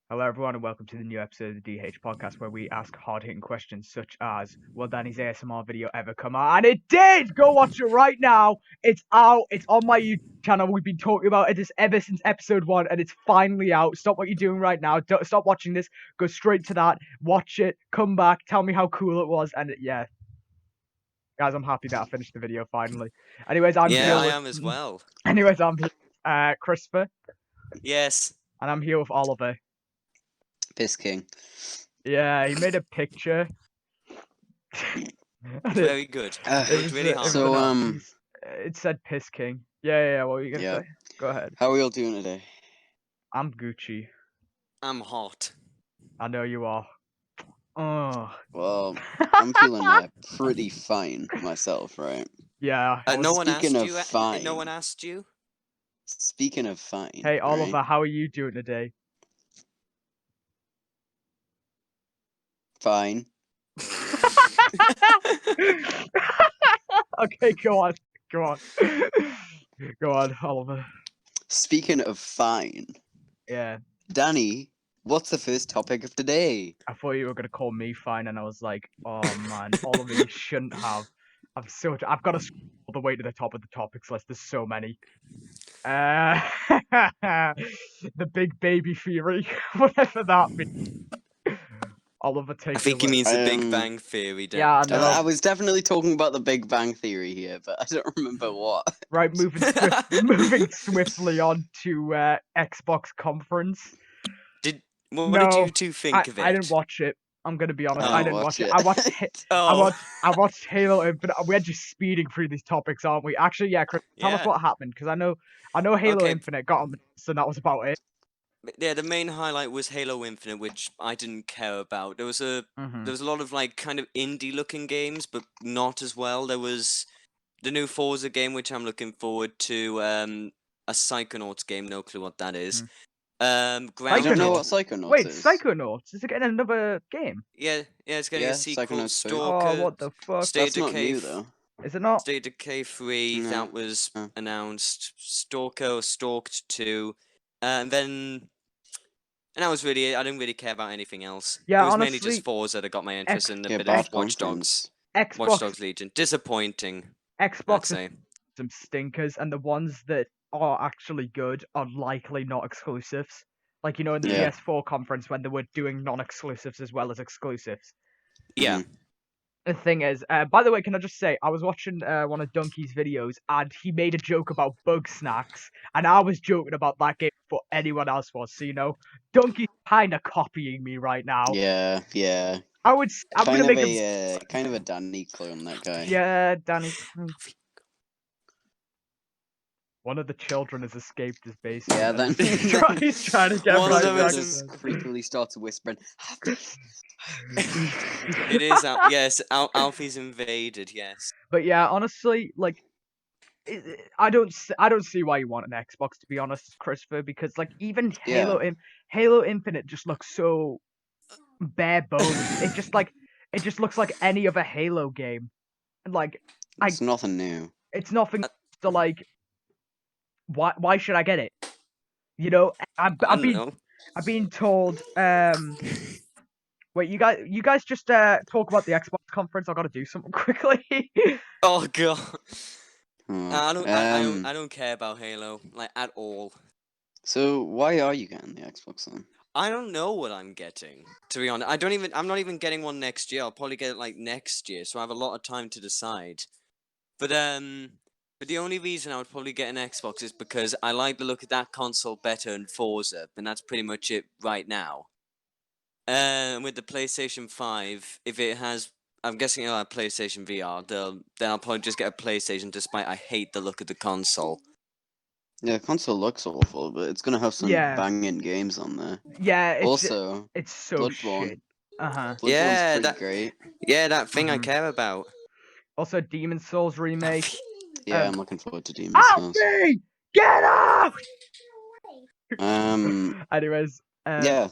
Hello, everyone, and welcome to the new episode of the DH podcast where we ask hard hitting questions such as will Danny's ASMR video ever come out? And it did! Go watch it right now. It's out. It's on my YouTube channel. We've been talking about it ever since episode 1, and it's finally out. Stop what you're doing right now. Don't stop watching this. Go straight to that. Watch it. Come back. Tell me how cool it was. And yeah, guys, I'm happy that I finished the video finally. Anyways, I'm Yeah, here I with. am as well. Anyways, I'm here with Christopher, Yes. and I'm here with Oliver. Piss King. Yeah, he made a picture. Very good. It Worked really hard. So, it said Piss King. Yeah. What were you gonna Yeah. say? Go ahead. How are we all doing today? I'm Gucci. I'm hot. I know you are. Oh. Well, I'm feeling pretty fine myself, right? Yeah. No one asked Speaking of you. fine. No one asked you. Speaking of fine. Hey Oliver, right? how are you doing today? Fine. Okay, go on. Go on, Oliver. Speaking of fine, Yeah. Danny, what's the first topic of today? I thought you were gonna call me fine, and I was like, oh man, Oliver, you shouldn't have. I've got to scroll all the way to the top of the topics list. There's so many. The big baby theory, whatever that means. Oliver, take I think it he away. means the Big Bang Theory. Yeah, I know. I was definitely talking about the Big Bang Theory here, but I don't remember what. Right, moving swiftly on to Xbox conference. What No, did you two think of it? I didn't watch it. I'm gonna be honest. I I didn't didn't watch watch it. it. I watched Halo Infinite. We're just speeding through these topics, aren't we? Actually, yeah, Chris, tell us Yeah. what happened because I know Halo Okay. Infinite got on the list, and that was about it. Yeah, the main highlight was Halo Infinite, which I didn't care about. There was a lot of like kind of indie looking games, but not as well. There was the new Forza game, which I'm looking forward to. A Psychonauts game, no clue what that is. I Grounded. don't know what Psychonauts Wait, is. Psychonauts? Is it getting another game? Yeah, it's getting Yeah, a sequel. Psychonauts 2. Stalker. Oh, what the fuck? State That's not Decay new, though. Is it not? State Decay 3, No. that was No. announced. Stalker or Stalked 2. And then... And that was really it. I didn't really care about anything else. Yeah, it was mainly honestly, just Forza that got my interest in a Yeah, bit bad of Watch Dogs. conference. Watch Xbox Dogs Legion. Disappointing, I'd Xbox say. some stinkers, and the ones that are actually good are likely not exclusives. Like, in the Yeah. PS4 conference when they were doing non-exclusives as well as exclusives. Yeah. The thing is, by the way, can I just say, I was watching one of Donkey's videos, and he made a joke about bug snacks, and I was joking about that game before anyone else was, so, Donkey's kind of copying me right now. Yeah. I'm Kind gonna of make him... kind of a Danny clone, that guy. Yeah, Danny. One of the children has escaped his basement. Yeah, then he's trying to get One of right them back. is- creepily starts whispering. It is, yes, Alfie's invaded, yes. But yeah, honestly, like, I don't see why you want an Xbox, to be honest, Christopher, because like even Halo Infinite just looks so bare bones. it just looks like any other Halo game, and like It's nothing new. it's nothing to like. Why should I get it? I've been told. Wait, you guys just talk about the Xbox conference. I gotta do something quickly. Oh god. Hmm. I don't care about Halo, like, at all. So why are you getting the Xbox then? I don't know what I'm getting, to be honest. I'm not even getting one next year. I'll probably get it like next year, so I have a lot of time to decide. But the only reason I would probably get an Xbox is because I like the look of that console better than Forza, and that's pretty much it right now. With the PlayStation 5, if it has, I'm guessing it'll have PlayStation VR, then I'll probably just get a PlayStation despite I hate the look of the console. Yeah, the console looks awful, but it's gonna have some banging games on there. Yeah, it's Also, it's so Bloodborne. shit. Uh-huh. Bloodborne's pretty great. Yeah, that thing I care about. Also, Demon Souls remake. Yeah, I'm looking forward to Demon's Souls. Alfie, get out! Anyways, Yeah.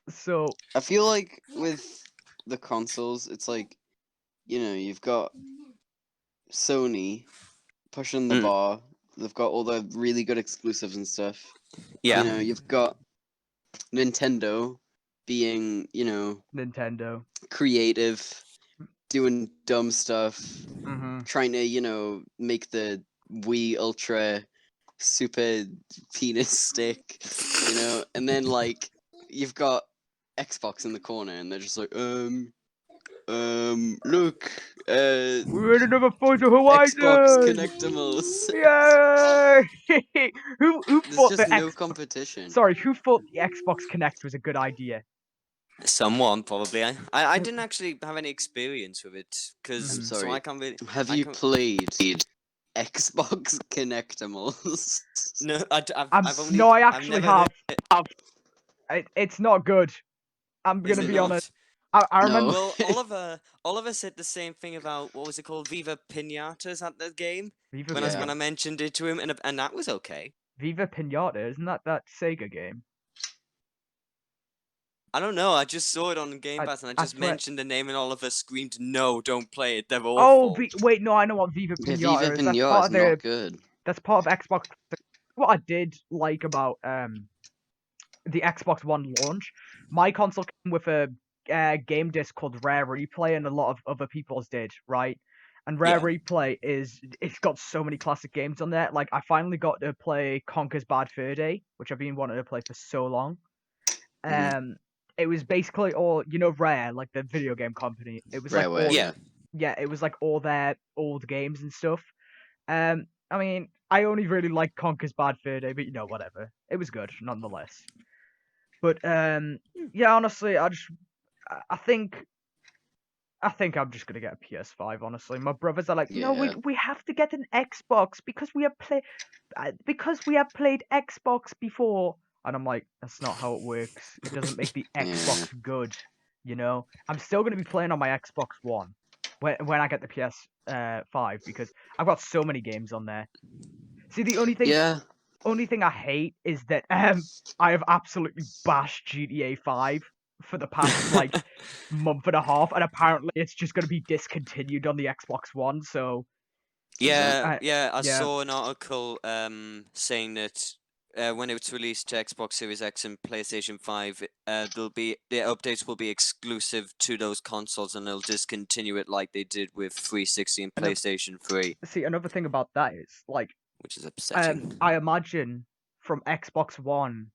So I feel like with the consoles, it's like, you've got Sony pushing the bar. They've got all the really good exclusives and stuff. Yeah. You've got Nintendo being, you know, Nintendo. creative, doing dumb stuff, Mm-hmm. trying to, you know, make the Wii Ultra super penis stick, you know, and then like you've got Xbox in the corner and they're just like, look, We're in another Forza Horizon! Xbox Connectimals. Yay! who There's thought just the no competition. Sorry, who thought the Xbox Connect was a good idea? Someone probably. I didn't actually have any experience with it I'm because so sorry. I can't really. Have I you can't- played Xbox Connectimals? No, I've only. No, I I've actually never have. heard- It's not good. I'm Is gonna it be honest. not? I No. remember. Well, Oliver said the same thing about what was it called, Viva Pinatas at the game Viva when Yeah. I mentioned it to him, and that was okay. Viva Pinata, isn't that Sega game? I don't know. I just saw it on Game I- Pass, and I I just swear- mentioned the name, and Oliver screamed, "No, don't play it. They're Oh, awful." wait, no, I know what Viva Yeah, Pinata Viva is. That's Pinata part is of the. not good. That's part of Xbox. What I did like about the Xbox One launch, my console came with a game disc called Rare Replay, and a lot of other people's did, right? And Rare Yeah. Replay it's got so many classic games on there. Like I finally got to play Conker's Bad Fur Day, which I've been wanting to play for so long. It was basically all, you know, Rare, like the video game company. It was like Rareware, all, Yeah. yeah, it was like all their old games and stuff. I mean, I only really liked Conker's Bad Fur Day, but you know, whatever. It was good nonetheless. But yeah, honestly, I think I'm just gonna get a PS5. Honestly, my brothers are like, no, Yeah. we have to get an Xbox because we have played Xbox before, and I'm like, that's not how it works. It doesn't make the Xbox good. You know, I'm still gonna be playing on my Xbox One when I get the PS5 because I've got so many games on there. See, the only thing Yeah. I hate is that I have absolutely bashed GTA 5 for the past like month and a half, and apparently it's just going to be discontinued on the Xbox One. So Yeah, I yeah. saw an article saying that when it's released to Xbox Series X and PlayStation 5, the updates will be exclusive to those consoles, and they'll discontinue it like they did with 360 and And PlayStation 3, see, another thing about that is like which is upsetting. I imagine from Xbox One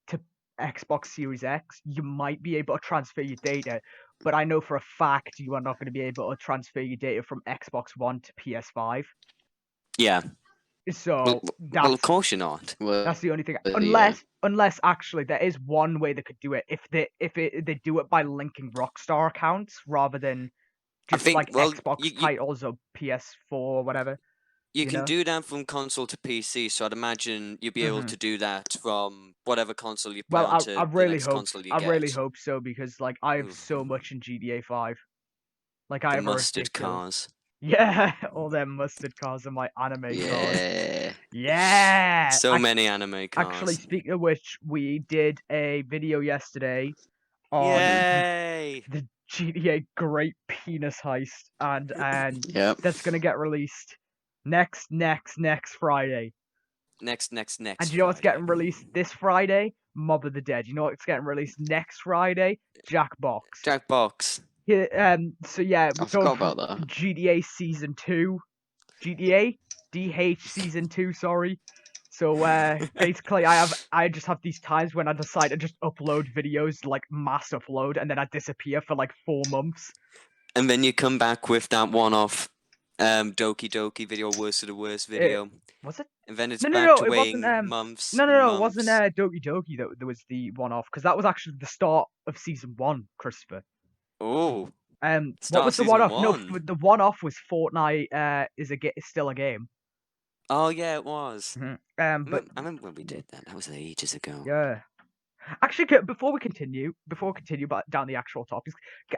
to Xbox Series X, you might be able to transfer your data, but I know for a fact you are not going to be able to transfer your data from Xbox One to PS5. Yeah. So Well, of course you're not. Well, that's the only thing. yeah. Unless actually there is one way they could do it if they do it by linking Rockstar accounts rather than just think, like well, Xbox you- titles or PS4 or whatever. You You can know? do that from console to PC, so I'd imagine you'd be able Mhm. to do that from whatever console you play Well, onto I the really next hope console you I get. really hope so because like I have Ooh. so much in GTA 5. Like I The have a mustard ridiculous. cars. Yeah, all them mustard cars and my anime cars. Yeah. Yeah. So many anime cars. Actually, speaking of which, we did a video yesterday on Yay! the GTA Great Penis Heist, and Yep. that's gonna get released next Friday. Next. And you know what's Friday. getting released this Friday? Mob of the Dead. You know what's getting released next Friday? Jackbox. Jackbox. Yeah, so yeah, I we're going forgot for about that. GTA Season 2. GTA? DH Season 2, sorry. So basically I just have these times when I decide to just upload videos, like mass upload, and then I disappear for like 4 months. And then you come back with that one-off Doki Doki video, worst of the worst video. Was it? And then it's No, back to it weighing wasn't. months. No, and it wasn't months. Doki Doki that was the one-off, because that was actually the start of Season 1, Christopher. Oh. What Start was the Season one-off? No, 1. the one-off was Fortnite. Is still a game. Oh yeah, it was. But I remember when we did that. That was ages ago. yeah. Actually, before we continue down the actual topics,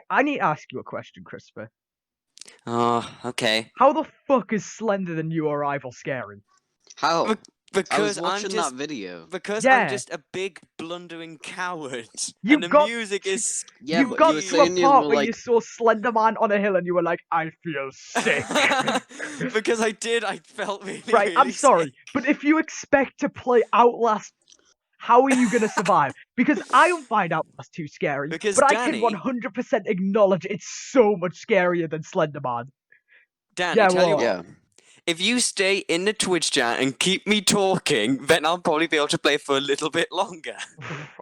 I need to ask you a question, Christopher. Oh, okay. How the fuck is Slender the New Arrival scary? How? I Because was watching I'm just that video. because Yeah. I'm just a big blundering coward, You've and the got- music is Yeah, you but got you were to saying a you part were where like, you saw Slender Man on a hill and you were like, I feel sick. because I felt really Right, I'm really sorry, sick. but if you expect to play Outlast, how are you gonna survive? Because I don't find out that's too scary, Because but I Danny- can 100% acknowledge it's so much scarier than Slenderman. Danny, Yeah, tell you well- what. Yeah. If you stay in the Twitch chat and keep me talking, then I'll probably be able to play for a little bit longer.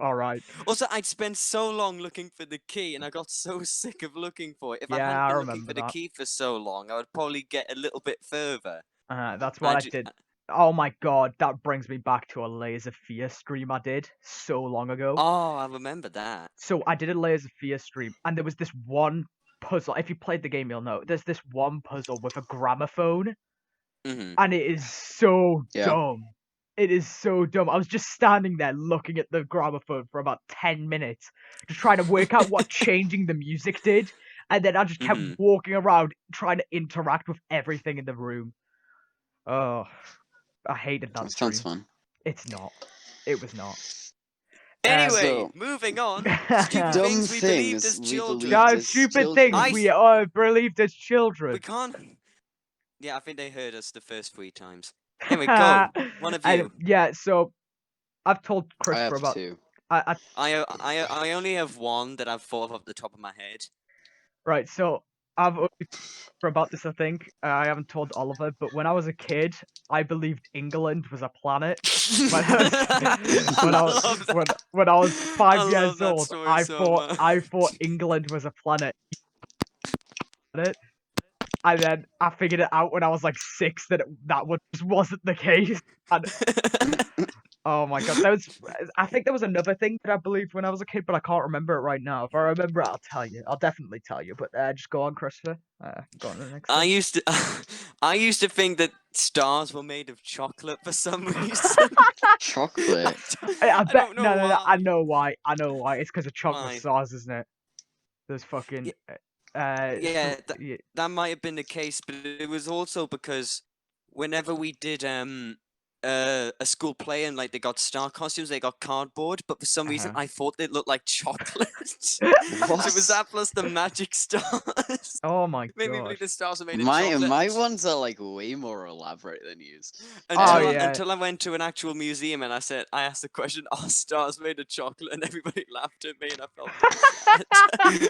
All right. Also, I'd spent so long looking for the key, and I got so sick of looking for it. If I Yeah, hadn't I been looking remember for the that. key for so long, I would probably get a little bit further. That's what I did. Oh my god, that brings me back to a Laser Fear stream I did so long ago. Oh, I remember that. So I did a Laser Fear stream, and there was this one puzzle. If you played the game, you'll know. There's this one puzzle with a gramophone, Hmm. and it is so Yeah. dumb. It is so dumb. I was just standing there looking at the gramophone for about 10 minutes, just trying to work out what changing the music did, and then I just kept Mhm. walking around trying to interact with everything in the room. Oh, I hated that stream. Sounds fun. It's not. It was not. Anyway, So- moving on. Stupid Dumb things we believed things as we children. believed Guys, as stupid children. things we believed as children. We can't. Yeah, I think they heard us the first 3 times. Anyway, go. One of you. Yeah, so I've told I Christopher have about. 2. I only have one that I've thought of off the top of my head. Right, so I've only for about this, I think. I haven't told Oliver, but when I was a kid, I believed England was a planet. When I was 5 I love years that old, story I so thought much. England was a planet. And then I figured it out when I was like 6 that just wasn't the case. And oh my god, I think there was another thing that I believed when I was a kid, but I can't remember it right now. If I remember it, I'll tell you. I'll definitely tell you. But just go on, Christopher. Go on to the next I thing. used to think that stars were made of chocolate for some reason. Chocolate. I bet. don't know No, why. I know why. I know why. It's because of chocolate Why? stars, isn't it? There's fucking. Yeah, yeah. that might have been the case, but it was also because whenever we did a school play and like they got star costumes, they got cardboard, but for some reason Uh-huh. I thought they looked like chocolate. So it was that plus the magic stars. Oh my Made me god. believe the stars were made of My chocolate. ones are like way more elaborate than yours. Until I went to an actual museum and I asked the question, "Are stars made of chocolate?" and everybody laughed at me and I felt really sad.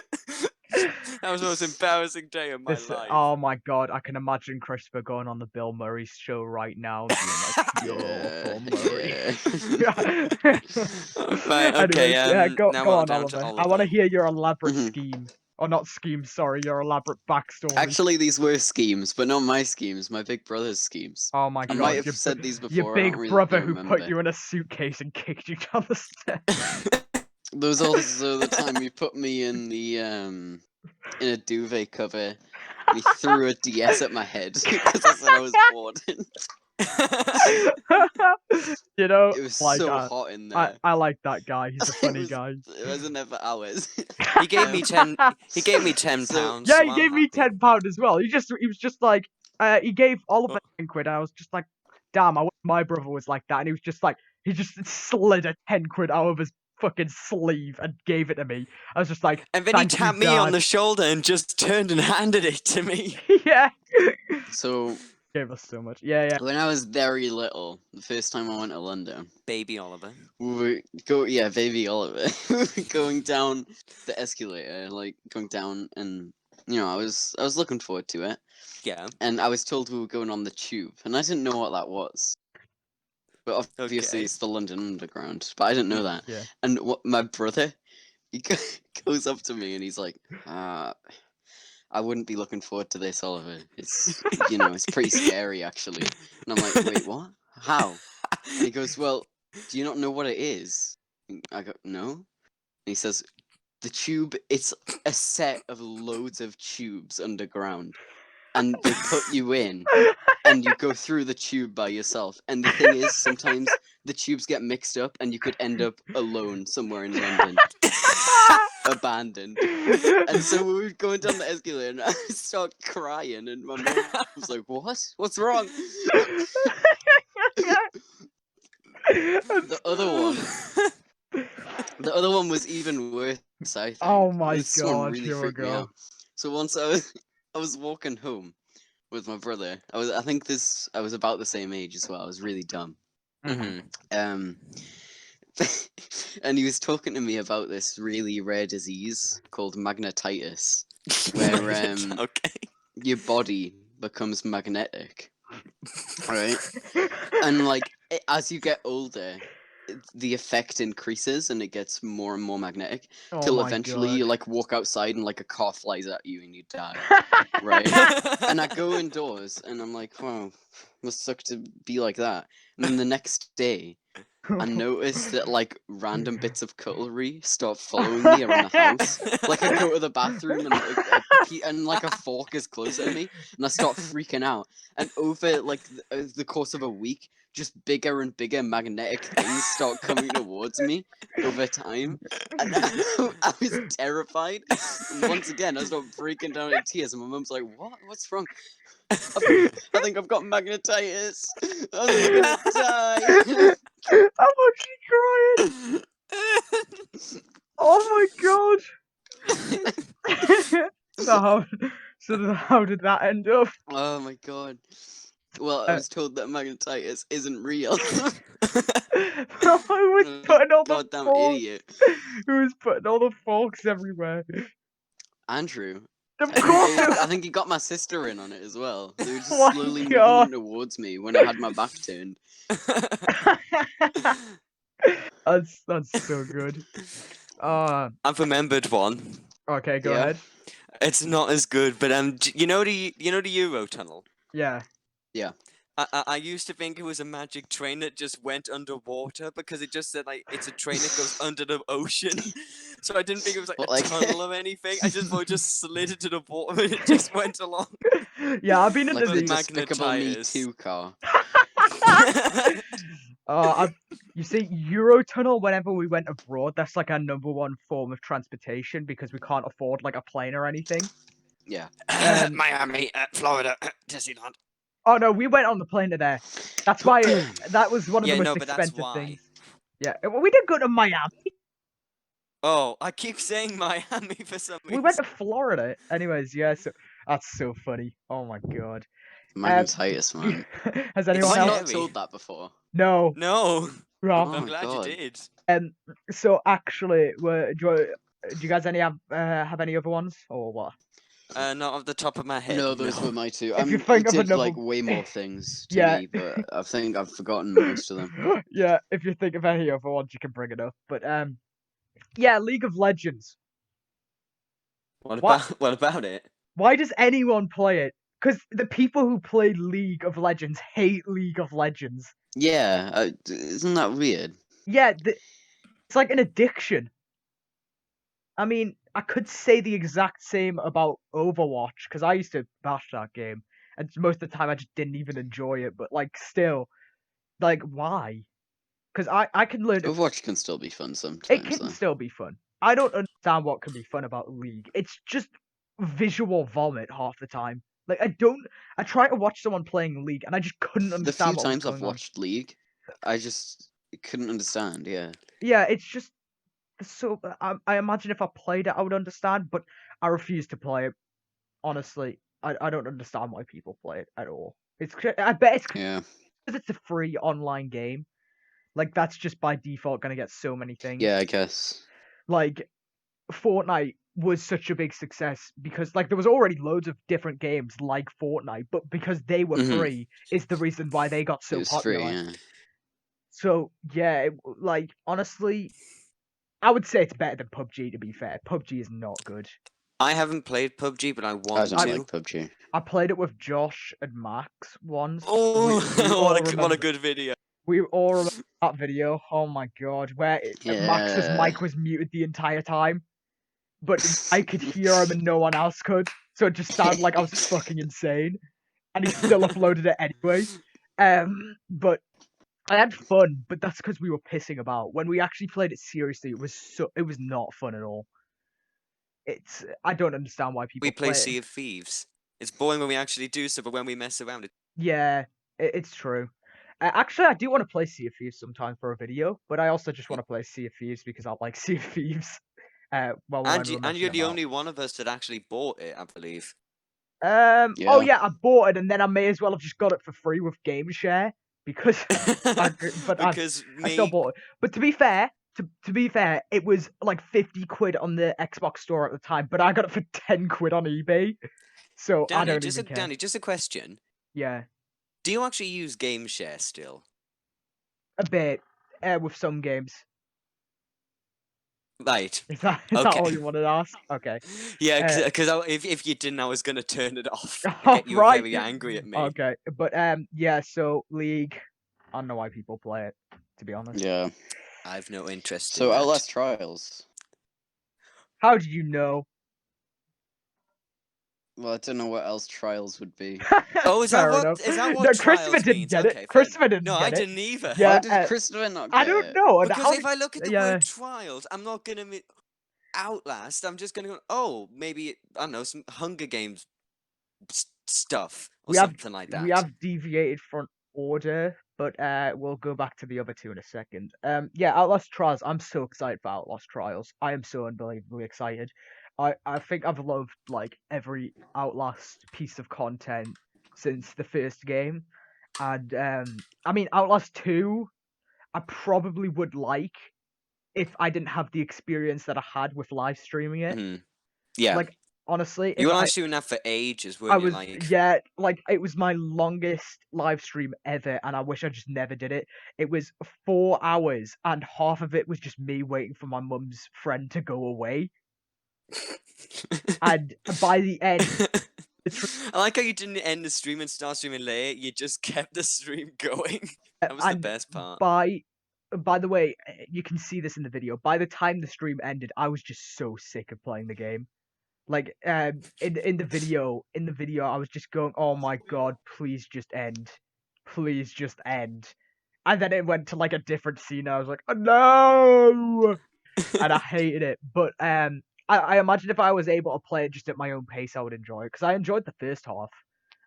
That was the most embarrassing day of my life. Oh my god, I can imagine Christopher going on the Bill Murray show right now and being like, "Yo, Bill Murray." Right, okay, Anyways, yeah, go now go on on, down to Oliver. I Oliver. want to hear your elaborate Mhm. scheme. Or not scheme, sorry, your elaborate backstory. Actually, these were schemes, but not my schemes. My big brother's schemes. oh my I god, might have your, said these before. your I big don't really brother who put remember. you in a suitcase and kicked you down the stairs. There was also the time he put me in the in a duvet cover and he threw a DS at my head because I said I was bored. You know, It was like, so hot in there. I like that guy. He's a funny was- guy. It wasn't there for hours. He gave me 10. He gave me 10 So- pounds. Yeah, so he I'm gave me happy. £10 as well. He was just like, he gave Oliver £10. I was just like, damn, I wish my brother was like that. And he was just like, he just slid a £10 out of his fucking sleeve and gave it to me. I was just like, And then he thank you, tapped me on Dad." the shoulder and just turned and handed it to me. Yeah. So Gave us so much. Yeah. when I was very little, the first time I went to London, Baby Oliver. we were baby Oliver, we were going down the escalator, like going down, and I was looking forward to it. Yeah. And I was told we were going on the tube, and I didn't know what that was. But obviously Okay. it's the London Underground, but I didn't know that. Yeah. And my brother, he goes up to me and he's like, I wouldn't be looking forward to this, Oliver. It's, it's pretty scary, actually. And I'm like, wait, what? How? And he goes, well, do you not know what it is? And I go, no. And he says, the tube, it's a set of loads of tubes underground. And they put you in, and you go through the tube by yourself. And the thing is, sometimes the tubes get mixed up, and you could end up alone somewhere in London, abandoned. And so we were going down the escalator, and I start crying, and my mom was like, "What? What's wrong?" The other one was even worse, I think. Oh my This one god, really here we freaked me go. out. So once I was walking home with my brother. I was about the same age as well. I was really dumb. Mm-hmm. and he was talking to me about this really rare disease called magnetitis, where Okay. your body becomes magnetic, right? And like as you get older, the effect increases and it gets more and more magnetic Oh till my eventually God. you like walk outside and like a car flies at you and you die, right? And I go indoors and I'm like, wow, must suck to be like that. And then the next day, I notice that like random bits of cutlery start following me around the house. Like I go to the bathroom and like a fork is closer to me, and I start freaking out. And over like the course of a week, just bigger and bigger magnetic things start coming towards me over time, and I was terrified. And once again, I start breaking down in tears, and my mum's like, "What? What's wrong?" I think I've got magnetitis. I think I'm gonna die. I'm actually crying. Oh my God. So how did that end up? Oh my god. Well, I Uh, was told that magnetitis isn't real. I was putting all the Goddamn forks. idiot. Who was putting all the forks everywhere? Andrew. Of And course. I think he got my sister in on it as well. They were just Oh my slowly moving God. them towards me when I had my back turned. That's so good. I've remembered one. Okay, go Yeah? ahead. It's not as good, but you know the Eurotunnel. Yeah. Yeah. I used to think it was a magic train that just went underwater because it just said like it's a train that goes under the ocean. So I didn't think it was like But a like tunnel or anything. I just thought it just slid into the bottom and it just went along. Yeah, I've been into like the But the. Despicable Me magnetitis. 2 car. You see, Eurotunnel. Whenever we went abroad, that's like our number one form of transportation because we can't afford like a plane or anything. Yeah. Miami, Florida, Disneyland. Oh no, we went on the plane to there. That's why that was one of the Yeah, most no, but that's expensive why. things. Yeah, well, we didn't go to Miami. Oh, I keep saying Miami for some We went reason. to Florida. Anyways, yeah. So that's so funny. Oh my God. Magnetitis, man. Has It's Have anyone I else? not scary. told that before? No. No, Rob. Oh I'm my glad you god. did. So actually, do you guys have any other ones or what? Not off the top of my head. No, No. those were my two. If you You think of did another, like way more things to yeah, me, but I think I've forgotten most of them. yeah. If you think of any other ones, you can bring it up. But yeah, League of Legends. What What? about it? Why does anyone play it? Because the people who play League of Legends hate League of Legends. Yeah, isn't that weird? Yeah, it's like an addiction. I mean, I could say the exact same about Overwatch because I used to bash that game, and most of the time I just didn't even enjoy it. But like, still, like, why? Because I can learn to. Overwatch can still be fun It sometimes, can though. still be fun. I don't understand what can be fun about League. It's just visual vomit half the time. Like I don't. I try to watch someone playing League, and I just couldn't The few understand what was times I've going on. watched League, I just couldn't understand. Yeah, Yeah, it's just so. I imagine if I played it, I would understand, but I refuse to play it. Honestly, I don't understand why people play it at all. I bet it's yeah, because it's a free online game. Like that's just by default gonna get so many things. yeah. I guess. Like Fortnite was such a big success because like there was already loads of different games like Fortnite, but because they were Hmm. free is the reason why they got It so was free. popular. Yeah, So yeah, like honestly, I would say it's better than PUBG. To be fair, PUBG is not good. I haven't played PUBG, but I I want don't I to. like PUBG. I played it with Josh and Max once. Oh, We all what a remember. good video. We all remember that video. Oh my God, where Max's Yeah. mic was muted the entire time, but I could hear him and no one else could. So it just sounded like I was fucking insane, and he still uploaded it anyway. But I had fun, but that's because we were pissing about. When we actually played it seriously, it was not fun at all. I don't understand why We people play play it. Sea of Thieves. It's boring when we actually do so, but when we mess around, Yeah, it's true. Actually, I do want to play Sea of Thieves sometime for a video, but I also just want to play Sea of Thieves because I like Sea of Thieves. Well, when we were and messing you're the about. only one of us that actually bought it, I believe. Oh Yeah. yeah, I bought it, and then I may as well have just got it for free with Game Share. because but I because still me, bought it. But to be fair, it was like 50 quid on the Xbox store at the time, but I got it for 10 quid on eBay. So I don't even care. Danny, just a question. Yeah, Do you actually use GameShare still? a bit with some games. Right. Is that all Okay. you wanted to ask? Okay. Yeah, because if you didn't, I was gonna turn it off. All Get you right. very angry at me. Okay, but yeah. So League, I don't know why people play it. To be honest. Yeah. I've no interest So in that. Outlast Trials. How did you know? Well, I don't know what else Trials would be. Oh, is Fair that enough. what No, Christopher trials didn't means? get Okay, it. fair Christopher enough. didn't No, get I it. didn't either. Yeah, How did Christopher not get I don't it? know. And Because how if I look at the yeah. word trials, I'm not gonna Outlast. I'm just gonna go, oh, maybe I don't know, some Hunger Games stuff or something like that. We have deviated from order, but we'll go back to the other two in a second. Yeah, Outlast Trials. I'm so excited for Outlast Trials. I am so unbelievably excited. I think I've loved like every Outlast piece of content since the first game, and I mean Outlast 2. I probably would like if I didn't have the experience that I had with live streaming it. Yeah. Like honestly, You if were I live streaming that for ages, I weren't you? was Like, yeah, like it was my longest live stream ever, and I wish I just never did it. It was 4 hours, and half of it was just me waiting for my mum's friend to go away. And by the end, I like how you didn't end the stream and start streaming late. You just kept the stream going. That was the and best part. by the way, you can see this in the video. By the time the stream ended, I was just so sick of playing the game. Like in the video, I was just going, "Oh my god, please just end, please just end." And then it went to like a different scene. And I was like, "Oh no!" And I hated it. But I imagine if I was able to play it just at my own pace, I would enjoy it because I enjoyed the first half.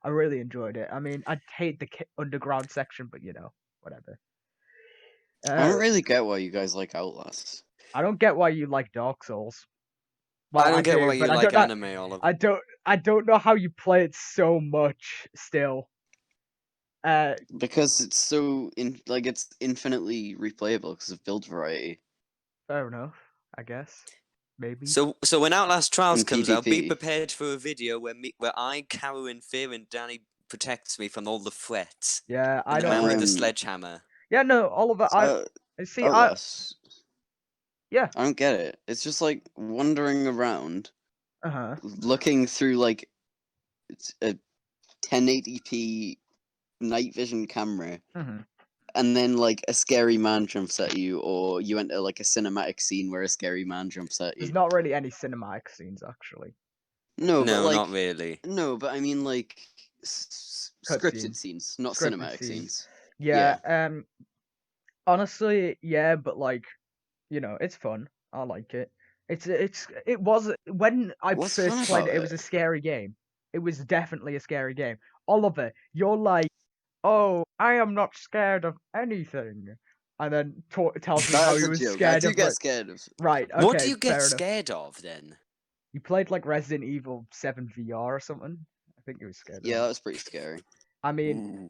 I really enjoyed it. I mean, I hate the underground section, but you know, whatever. I don't really get why you guys like Outlast. I don't get why you like Dark Souls. Well, I don't get do, why you but like I don't anime, Oliver. I don't know how you play it so much still. Because it's so it's infinitely replayable because of build variety. Fair enough, I guess. Maybe. So when Outlast Trials And comes out, be PvP. prepared for a video where I cower in fear and Danny protects me from all the threats. Yeah, I And the don't. man with the Um, sledgehammer. Yeah, no, Oliver. See. Outlast. Yeah. I don't get it. It's just like wandering around, Uh-huh. looking through like it's a 1080p night vision camera, Mhm. and then like a scary man jumps at you, or you enter like a cinematic scene where a scary man jumps at There's you. not really any cinematic scenes actually. No, but No, like not really. no, but I mean like scripted Cutscenes. scenes, not Scripted cinematic scenes. scenes. Yeah. Honestly, yeah, but like, you know, it's fun. I like it. It was when I What's first fun played about it. It it? was a scary game. It was definitely a scary game. Oliver, you're like, oh, I am not scared of anything, and then tells me how That's he a was joke. I scared do of. get scared of. Right. Okay. What do you get Fair enough. scared of then? You played like Resident Evil 7 VR or something. I think you were scared. Yeah, Of that that. was pretty scary. I mean,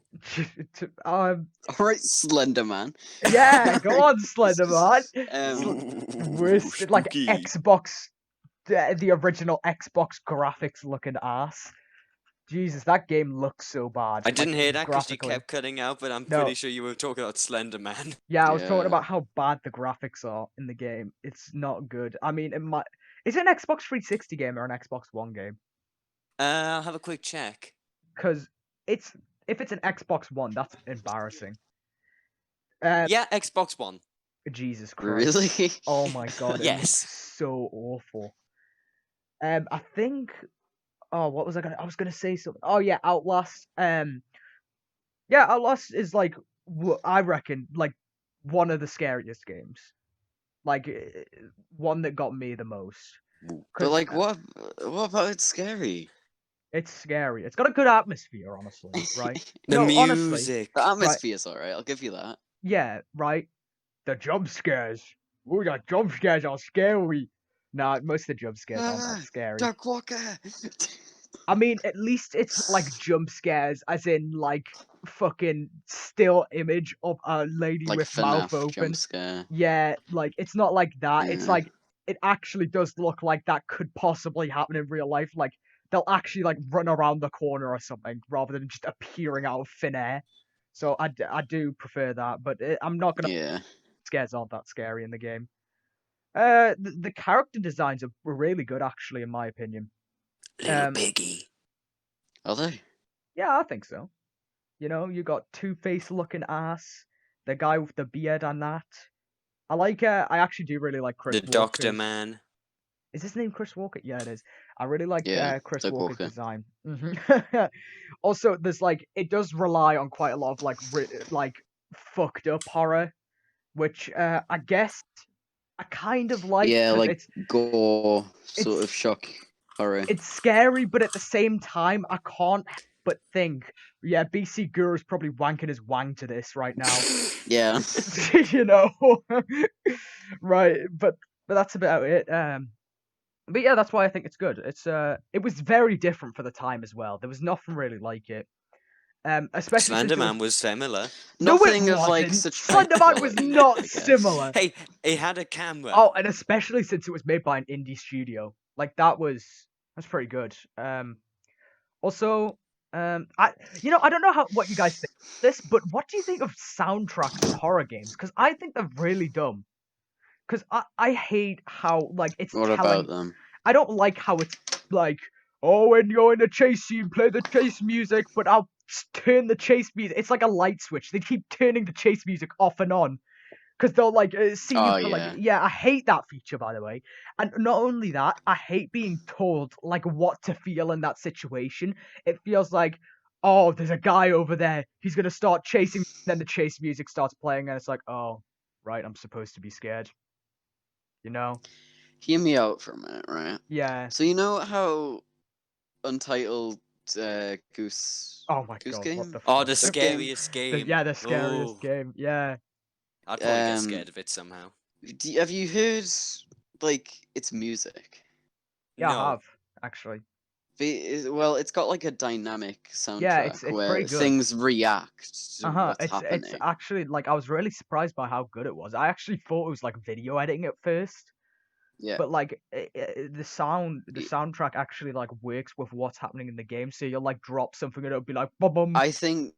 All right, Slender Man. yeah, go on, Slender Man. Worst like Spooky. Xbox, the original Xbox graphics looking ass. Jesus, that game looks so bad. I didn't like, hear that because you graphically. kept cutting out, but I'm No. pretty sure you were talking about Slender Man. Yeah, I was talking Yeah. about how bad the graphics are in the game. It's not good. I mean, is it an Xbox 360 game or an Xbox One game? I'll have a quick check. Because if it's an Xbox One, that's embarrassing. Yeah, Xbox One. Jesus Christ. Really? Oh my god, it Yes. looks so awful. I think. Oh, what was I gonna? I was gonna say something. Oh yeah, Outlast. Yeah, Outlast is like I reckon like one of the scariest games. Like one that got me the most. But like, what about it's scary? It's scary. It's got a good atmosphere, honestly. Right? The No, honestly. music. The atmosphere's alright. I'll give you that. Yeah, right. The jump scares. Ooh, the jump scares are scary. Nah, most of the jump scares aren't that scary. Dark Walker. I mean, at least it's like jump scares, as in like fucking still image of a lady Like with mouth FNAF open. jump scare. Yeah, like it's not like that. It's Yeah. like it actually does look like that could possibly happen in real life. Like they'll actually like run around the corner or something rather than just appearing out of thin air. So I do prefer that, but I'm not gonna. Yeah. Scares aren't that scary in the game. The character designs were really good actually, in my opinion. Little piggy. Are they? Yeah, I think so. You know, you got Two-Face looking ass, the guy with the beard and that. I actually do really like Chris The Doctor Walker's. Man. Is his name Chris Walker? Yeah, it is. I really like Yeah, Chris Doug Walker's Walker. design. Also, there's like it does rely on quite a lot of like fucked up horror, which I guess I kind of like Yeah, because like gore, sort it's- of shock horror. it's scary, but at the same time, I can't but think, yeah, BC Guru's probably wanking his wang to this right now. Yeah. You know, right? But that's about it. But yeah, that's why I think it's good. It was very different for the time as well. There was nothing really like it. Especially since it Slenderman was. was similar. No, Nothing it of like wasn't. such high Slenderman was quality, not I guess. similar. Hey, it had a camera. Oh, and especially since it was made by an indie studio, like that's pretty good. Also, I don't know what you guys think of this, but what do you think of soundtracks in horror games? Because I think they're really dumb. Because I hate how like it's What telling. about them? I don't like how it's like, oh, when you're in a chase scene, play the chase music, but I'll turn the chase music. It's like a light switch. They keep turning the chase music off and on. Because they'll like see you Oh, for like, yeah. yeah, I hate that feature, by the way. And not only that, I hate being told like what to feel in that situation. It feels like, oh, there's a guy over there. He's gonna start chasing. Then the chase music starts playing, and it's like, oh, right, I'm supposed to be scared. You know? Hear me out for a minute, right? Yeah. So you know how Untitled Goose Oh my Goose god, Game? what the Oh, fuck? the That game- scariest game. Yeah, the scariest Oh, game. Yeah. I'd probably get Um, scared of it somehow. Have you heard like its music? Yeah, No. I have, actually. Well, it's got like a dynamic soundtrack Yeah, it's where pretty good. things react to what's It's happening. actually like I was really surprised by how good it was. I actually thought it was like video editing at first, Yeah. but like the soundtrack actually like works with what's happening in the game. So you'll like drop something and it'll be like bum bum I think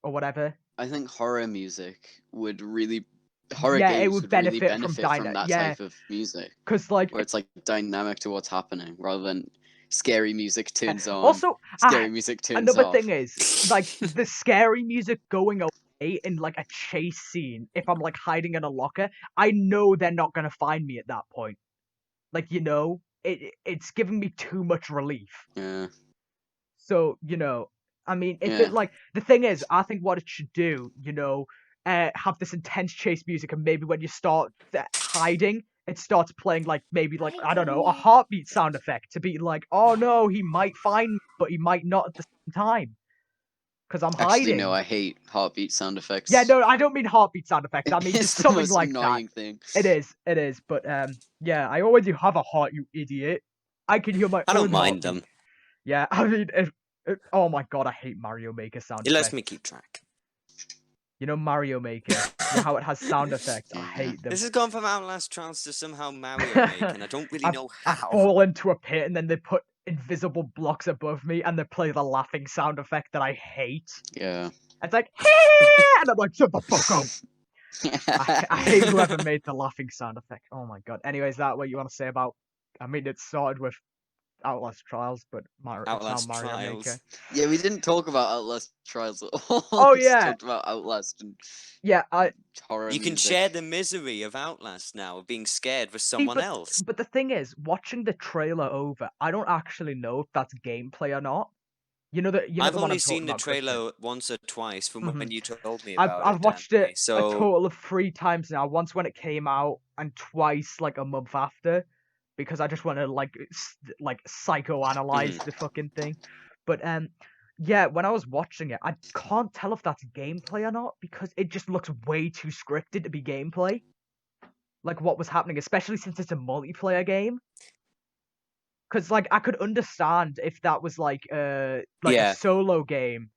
or whatever. horror music would really Yeah, games it would would really benefit from benefit that yeah, type of music because like where it's like dynamic to what's happening rather than scary music turns on, also scary music turns another off. thing is like the scary music going away in like a chase scene. If I'm like hiding in a locker, I know they're not gonna find me at that point. Like it's giving me too much relief. Yeah. So I mean, if Yeah. it like the thing is, I think what it should do, have this intense chase music, and maybe when you start hiding, it starts playing like maybe like I don't know a heartbeat sound effect to be like, oh no, he might find me, but he might not at the same time, because I'm Actually, hiding. no, I hate heartbeat sound effects. Yeah, no, I don't mean heartbeat sound effects. I mean It's just the something most like annoying that. thing. It is. But yeah, I already have a heart, you idiot. I can hear my I don't own mind heartbeat. them. Yeah, I mean, oh my god, I hate Mario Maker sound It effects. lets me keep track. You know Mario Maker, how it has sound effects. I Yeah. hate them. This has gone from Outlast Trials to somehow Mario Maker, and I don't really know I how. fall into a pit and then they put invisible blocks above me and they play the laughing sound effect that I hate. Yeah. It's like, and I'm like, shut the fuck up. I hate whoever made the laughing sound effect. Oh my god. Anyways, is that what you want to say about? I mean, it started with Outlast Trials, but Outlast it's now Mario Trials. Maker. Yeah, we didn't talk about Outlast Trials at all. Oh, We just yeah. talked about Outlast and Yeah, horror You can music. share the misery of Outlast now, of being scared with someone else. But the thing is, watching the trailer over, I don't actually know if that's gameplay or not. I've the one only I'm seen talking the about, Christian. trailer once or twice from when Mhm. you told me about I've it. watched Anthony. it So a total of 3 times now. Once when it came out, and twice like a month after, because I just want to like psychoanalyze the fucking thing. But yeah, when I was watching it, I can't tell if that's gameplay or not because it just looks way too scripted to be gameplay. Like what was happening, especially since it's a multiplayer game. Because like I could understand if that was like Yeah. a solo game,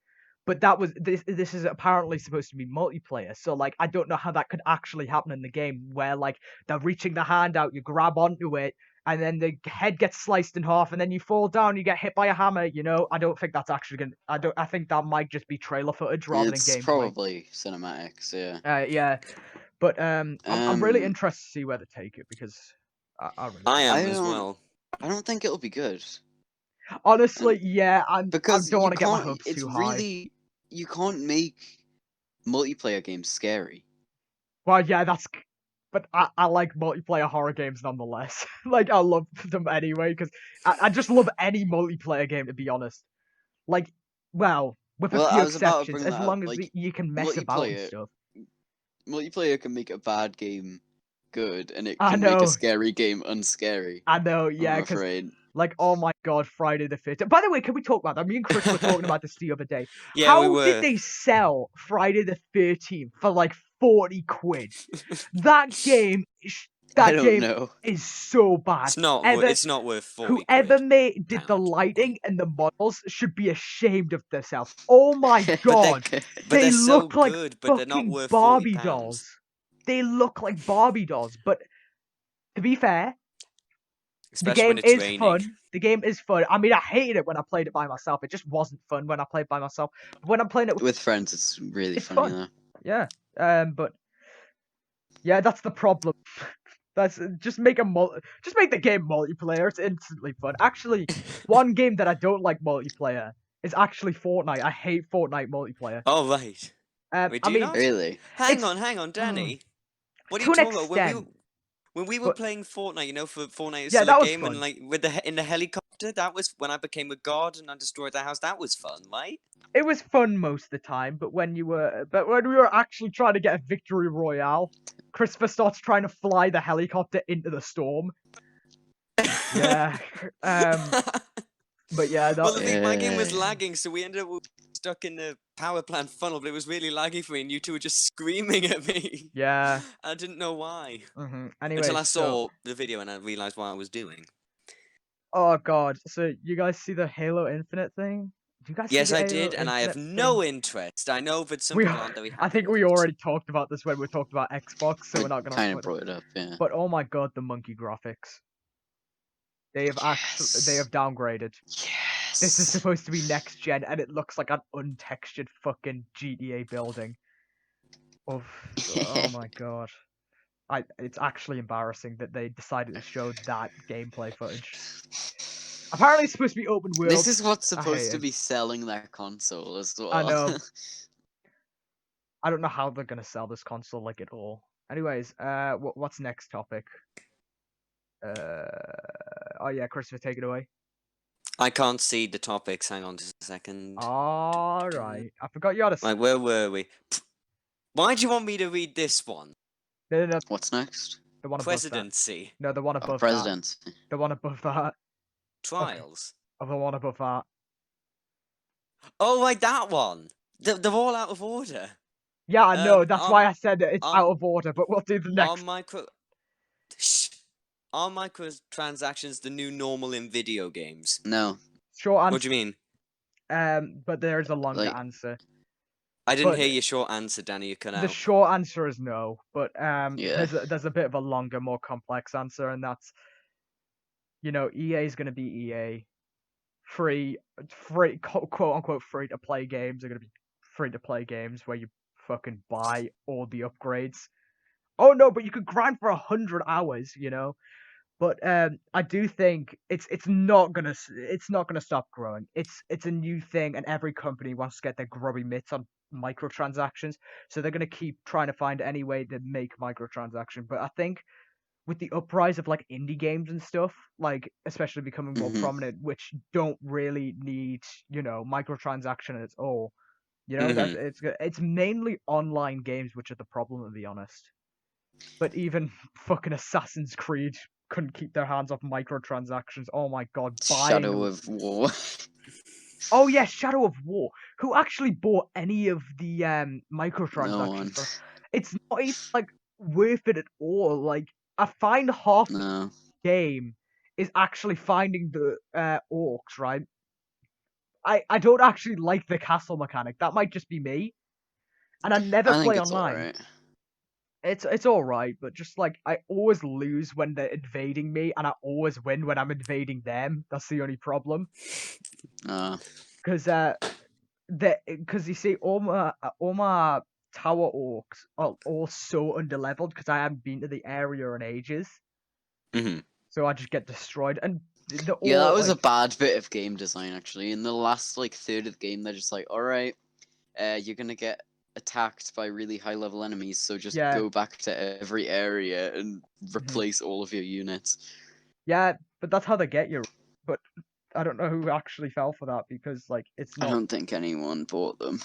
but that was this is apparently supposed to be multiplayer, so like I don't know how that could actually happen in the game where like they're reaching the hand out, you grab onto it, and then the head gets sliced in half, and then you fall down, you get hit by a hammer. I don't think that's actually gonna. I think that might just be trailer footage rather than It's gameplay. probably cinematics, yeah. Yeah, but I'm really Um, interested to see where they take it because I really I am I as don't- well. I don't think it'll be good. honestly, yeah, I Because don't you want to get my can't. hopes It's too high. really you can't make multiplayer games scary. Well, yeah, but I like multiplayer horror games nonetheless. Like, I love them anyway, because I just love any multiplayer game, to be honest. Like, well, with a Well, few I was about to exceptions, bring as that long up. as Like you can mess about and multiplayer, stuff. multiplayer can make a bad game good, and it I can make a know. scary game unscary. I know, I'm yeah, because, afraid. like, oh my god, Friday the 5th. By the way, can we talk about that? Me and Chris were talking about this the other day. Yeah, we How did were. they sell Friday the 13th for, like, 40 quid? That game I don't know. is so bad. It's not worth 40 Whoever quid. did the Pound. lighting and the models should be ashamed of themselves. Oh my god, But they they're so look like good, but they're not fucking worth Barbie £40. dolls. They look like Barbie dolls. But to be fair, the Especially when game it's is raining. fun. The game is fun. I mean, I hated it when I played it by myself. It just wasn't fun when I played by myself. But when I'm playing it With friends, it's really it's funny fun. though. Yeah. But yeah, that's the problem. That's just make the game multiplayer. It's instantly fun. Actually, one game that I don't like multiplayer is actually Fortnite. I hate Fortnite multiplayer. Oh, right. Wait, I do you mean, not? Really? Hang it's on, Danny. What are to you an talking about? extent, When we were but playing Fortnite, for Fortnite is yeah, still a that was game, and fun. like in the helicopter, that was when I became a god and I destroyed the house. That was fun, right? It was fun most of the time, but when we were actually trying to get a victory royale, Christopher starts trying to fly the helicopter into the storm. Yeah. But yeah, Well, the thing, my game was Yeah. lagging, so we ended up stuck in the power plant funnel, but it was really laggy for me, and you two were just screaming at me. yeah. I didn't know why. Anyway, Until I so saw the video and I realized what I was doing. oh god, so you guys see the Halo Infinite thing? Do you guys see Yes, the I Halo did, and I have Infinite no thing? interest. I know that some We, people aren't very I happy think with we it. already talked about this when we talked about Xbox, so We we're not gonna kind of put brought it up, yeah. But oh my god, the monkey graphics. They have Yes. downgraded. This is Yes. supposed to be next gen, and it looks like an untextured fucking GTA building. Oh my god. It's actually embarrassing that they decided to show that gameplay footage. Apparently it's supposed to be open world. This is what's I hate supposed to it. be selling their console as well. I know. I don't know how they're gonna sell this console like at all. Anyways, what's next topic? Oh yeah, Christopher, take it away. I can't see the topics. Hang on just a second. All right, I forgot you had a. Like, where were we? Why do you want me to read this one? No, What's next? the one above Presidency. that. No, the one Oh, above that. president. The one above that. Trials. Of the one above that. Oh, right, that one. They're all out of order. Yeah, I know. That's why Are I said it's out of order. But we'll do the next. Are microtransactions the new normal in video games? No. Short answer. What do you mean? But there's a longer Like- answer. I didn't But hear your short answer, Danny. You cut The out. short answer is no, but Yeah. there's a bit of a longer, more complex answer, and that's EA is going to be EA. Free, quote unquote free to play games are going to be free to play games where you fucking buy all the upgrades. Oh no, but you could grind for 100 hours, But I do think it's not gonna stop growing. It's a new thing, and every company wants to get their grubby mitts on microtransactions, so they're gonna keep trying to find any way to make microtransaction. But I think with the uprise of like indie games and stuff, like especially becoming more Mhm. prominent, which don't really need microtransaction at all. Mhm. It's mainly online games which are the problem, to be honest. But even fucking Assassin's Creed couldn't keep their hands off microtransactions. Oh my god, buying Shadow them. of War. Oh yeah, Shadow of War. Who actually bought any of the No microtransactions? one. It's not even like worth it at all. Like I find half the No. game is actually finding the orcs, right? I don't actually like the castle mechanic. That might just be me. And I never I think play it's online. alright. It's all right, but just like I always lose when they're invading me, and I always win when I'm invading them. That's the only problem. Because because you see, all my tower orcs are all so underleveled because I haven't been to the area in ages. Mhm. So I just get destroyed, and they're Yeah, that all was a like, bad bit of game design actually. In the last like third of the game, they're just like, all right, you're gonna get attacked by really high level enemies, so just yeah, go back to every area and replace all of your units. yeah, but that's how they get you. But I don't know who actually fell for that because like it's I not. don't think anyone bought them.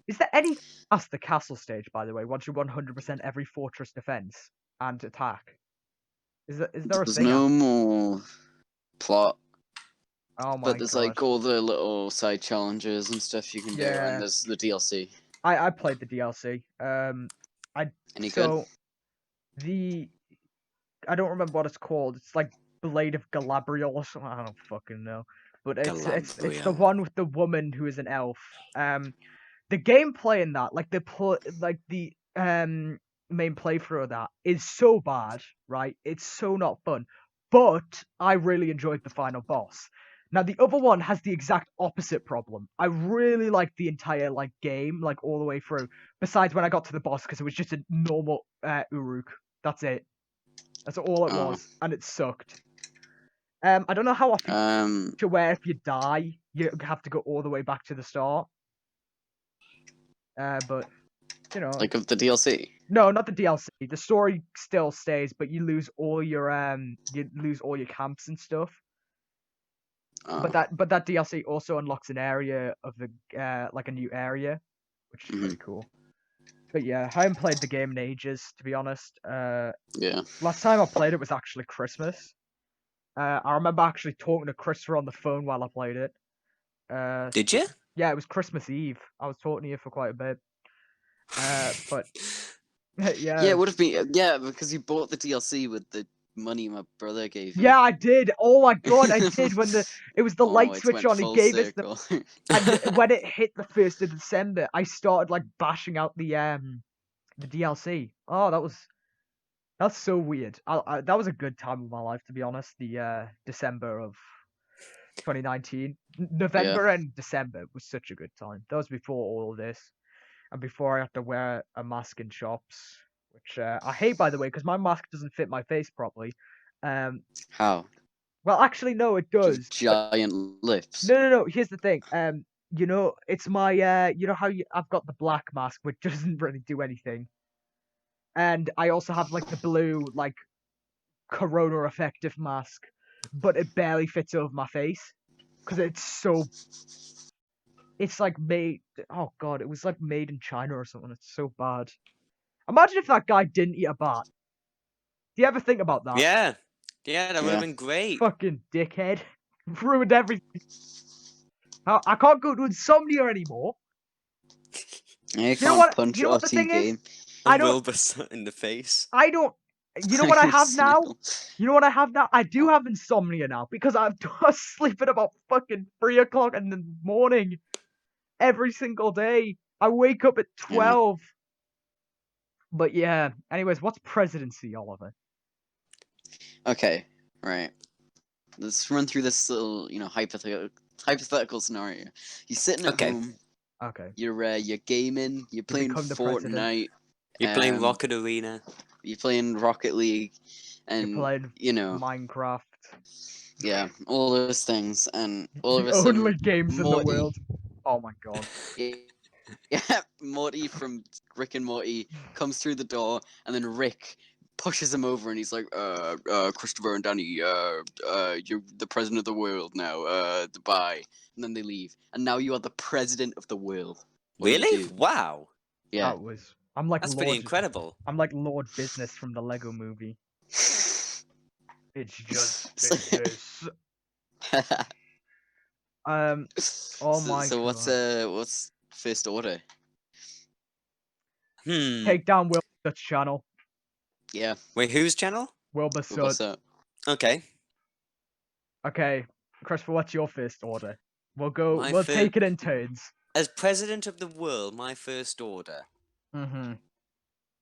Is there any past the castle stage, by the way? Once you 100% every fortress defense and attack, is there a There's thing? no more plot, Oh my but there's god! like all the little side challenges and stuff you can do, Yeah, and there's the DLC. I played the DLC. Any good? So the I don't remember what it's called. It's like Blade of Galadriel or something. I don't fucking know. But it's the Galadriel. one with the woman who is an elf. The gameplay in that, like the main playthrough of that is so bad, right? It's so not fun. But I really enjoyed the final boss. Now the other one has the exact opposite problem. I really liked the entire like game, like all the way through. Besides when I got to the boss, because it was just a normal Uruk. That's it. That's all it Oh. was, and it sucked. I don't know how often to where if you die, you have to go all the way back to the start. But you know, Like of the DLC. no, not the DLC. The story still stays, but you lose all your camps and stuff. Oh. But that DLC also unlocks an area of the like a new area, which is pretty cool. But yeah, I haven't played the game in ages, to be honest. Yeah. Last time I played it was actually Christmas. I remember actually talking to Christopher on the phone while I played it. Did you? Yeah, it was Christmas Eve. I was talking to you for quite a bit. But yeah, Yeah, it would have been because you bought the DLC with the money my brother gave you. yeah, I did. Oh my god, I did when it was the light it switch went on. He full gave us circle. and when it hit the 1st of December, I started like bashing out the DLC. Oh, that's so weird. That was a good time of my life, to be honest. The December of 2019, November and December was such a good time. That was before all of this, and before I had to wear a mask in shops, which I hate, by the way, because my mask doesn't fit my face properly. How? Well, actually, no, it Just does. giant lips. No. Here's the thing. You know, it's my you know how I've got the black mask, which doesn't really do anything, and I also have like the blue, like Corona effective mask, but it barely fits over my face because it's like made. Oh god, it was like made in China or something. It's so bad. Imagine if that guy didn't eat a bat. Do you ever think about that? Yeah. Yeah, that would have Yeah. been great. Fucking dickhead. Ruined everything. I can't go to Insomnia anymore. You You know can't what? punch You know what the RT thing is? game. I And don't. Wilbur in the face. I don't. You know what I You have now? snail. You know what I have now? I do have insomnia now because I sleep at about fucking 3 o'clock in the morning every single day. I wake up at 12. But yeah. Anyways, what's presidency, Oliver? Okay, right. Let's run through this little, hypothetical scenario. You're sitting at Okay. home. Okay. You're gaming. You're playing become the president. Fortnite. You're playing um, Rocket Arena. You're playing Rocket League, and You're playing all Minecraft. those things, and all of The a sudden, only games in the Morty, world. Oh my god. yeah, Morty from Rick and Morty comes through the door, and then Rick pushes him over, and he's like, Christopher and Danny, you're the president of the world now, goodbye. And then they leave, and now you are the president of the world. What do you Really? do? Wow. Yeah. I'm like That's Lord. pretty incredible. I'm like Lord Business from the Lego movie. It's just So- business. Oh my so god. what's first order? Take down Wilbur Sut's channel. Yeah. Wait, whose channel? Wilbur What's Sut. up? Okay. Okay, Christopher, what's your first order? We'll take it in turns. As president of the world, my first order. Mm-hmm.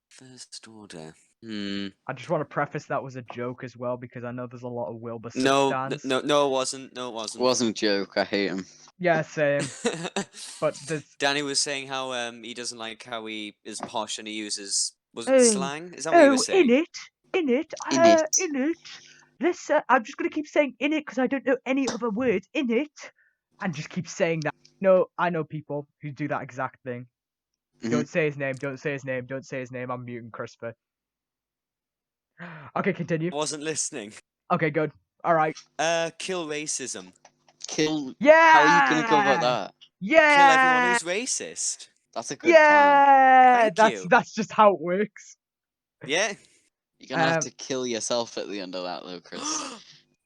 First order. I just want to preface that was a joke as well because I know there's a lot of Wilbur No, stands. no, it wasn't. No, it wasn't. Wasn't a joke. I hate him. Yeah, same. But there's Danny was saying how he doesn't like how he is posh and he uses Oh, slang? Is that what he was saying? in it. Let's. I'm just gonna keep saying in it because I don't know any other words. In it, and just keep saying that. No, I know people who do that exact thing. Mhm. Don't say his name. Don't say his name. Don't say his name. I'm muting Christopher. Okay, continue. Wasn't listening. Okay, good. All right. Kill racism. Kill. Yeah. How are you gonna go about that? Yeah. Kill everyone who's racist. That's a good plan. Yeah. Thank you. That's just how it works. Yeah. You're gonna have to kill yourself at the end of that, though, Chris.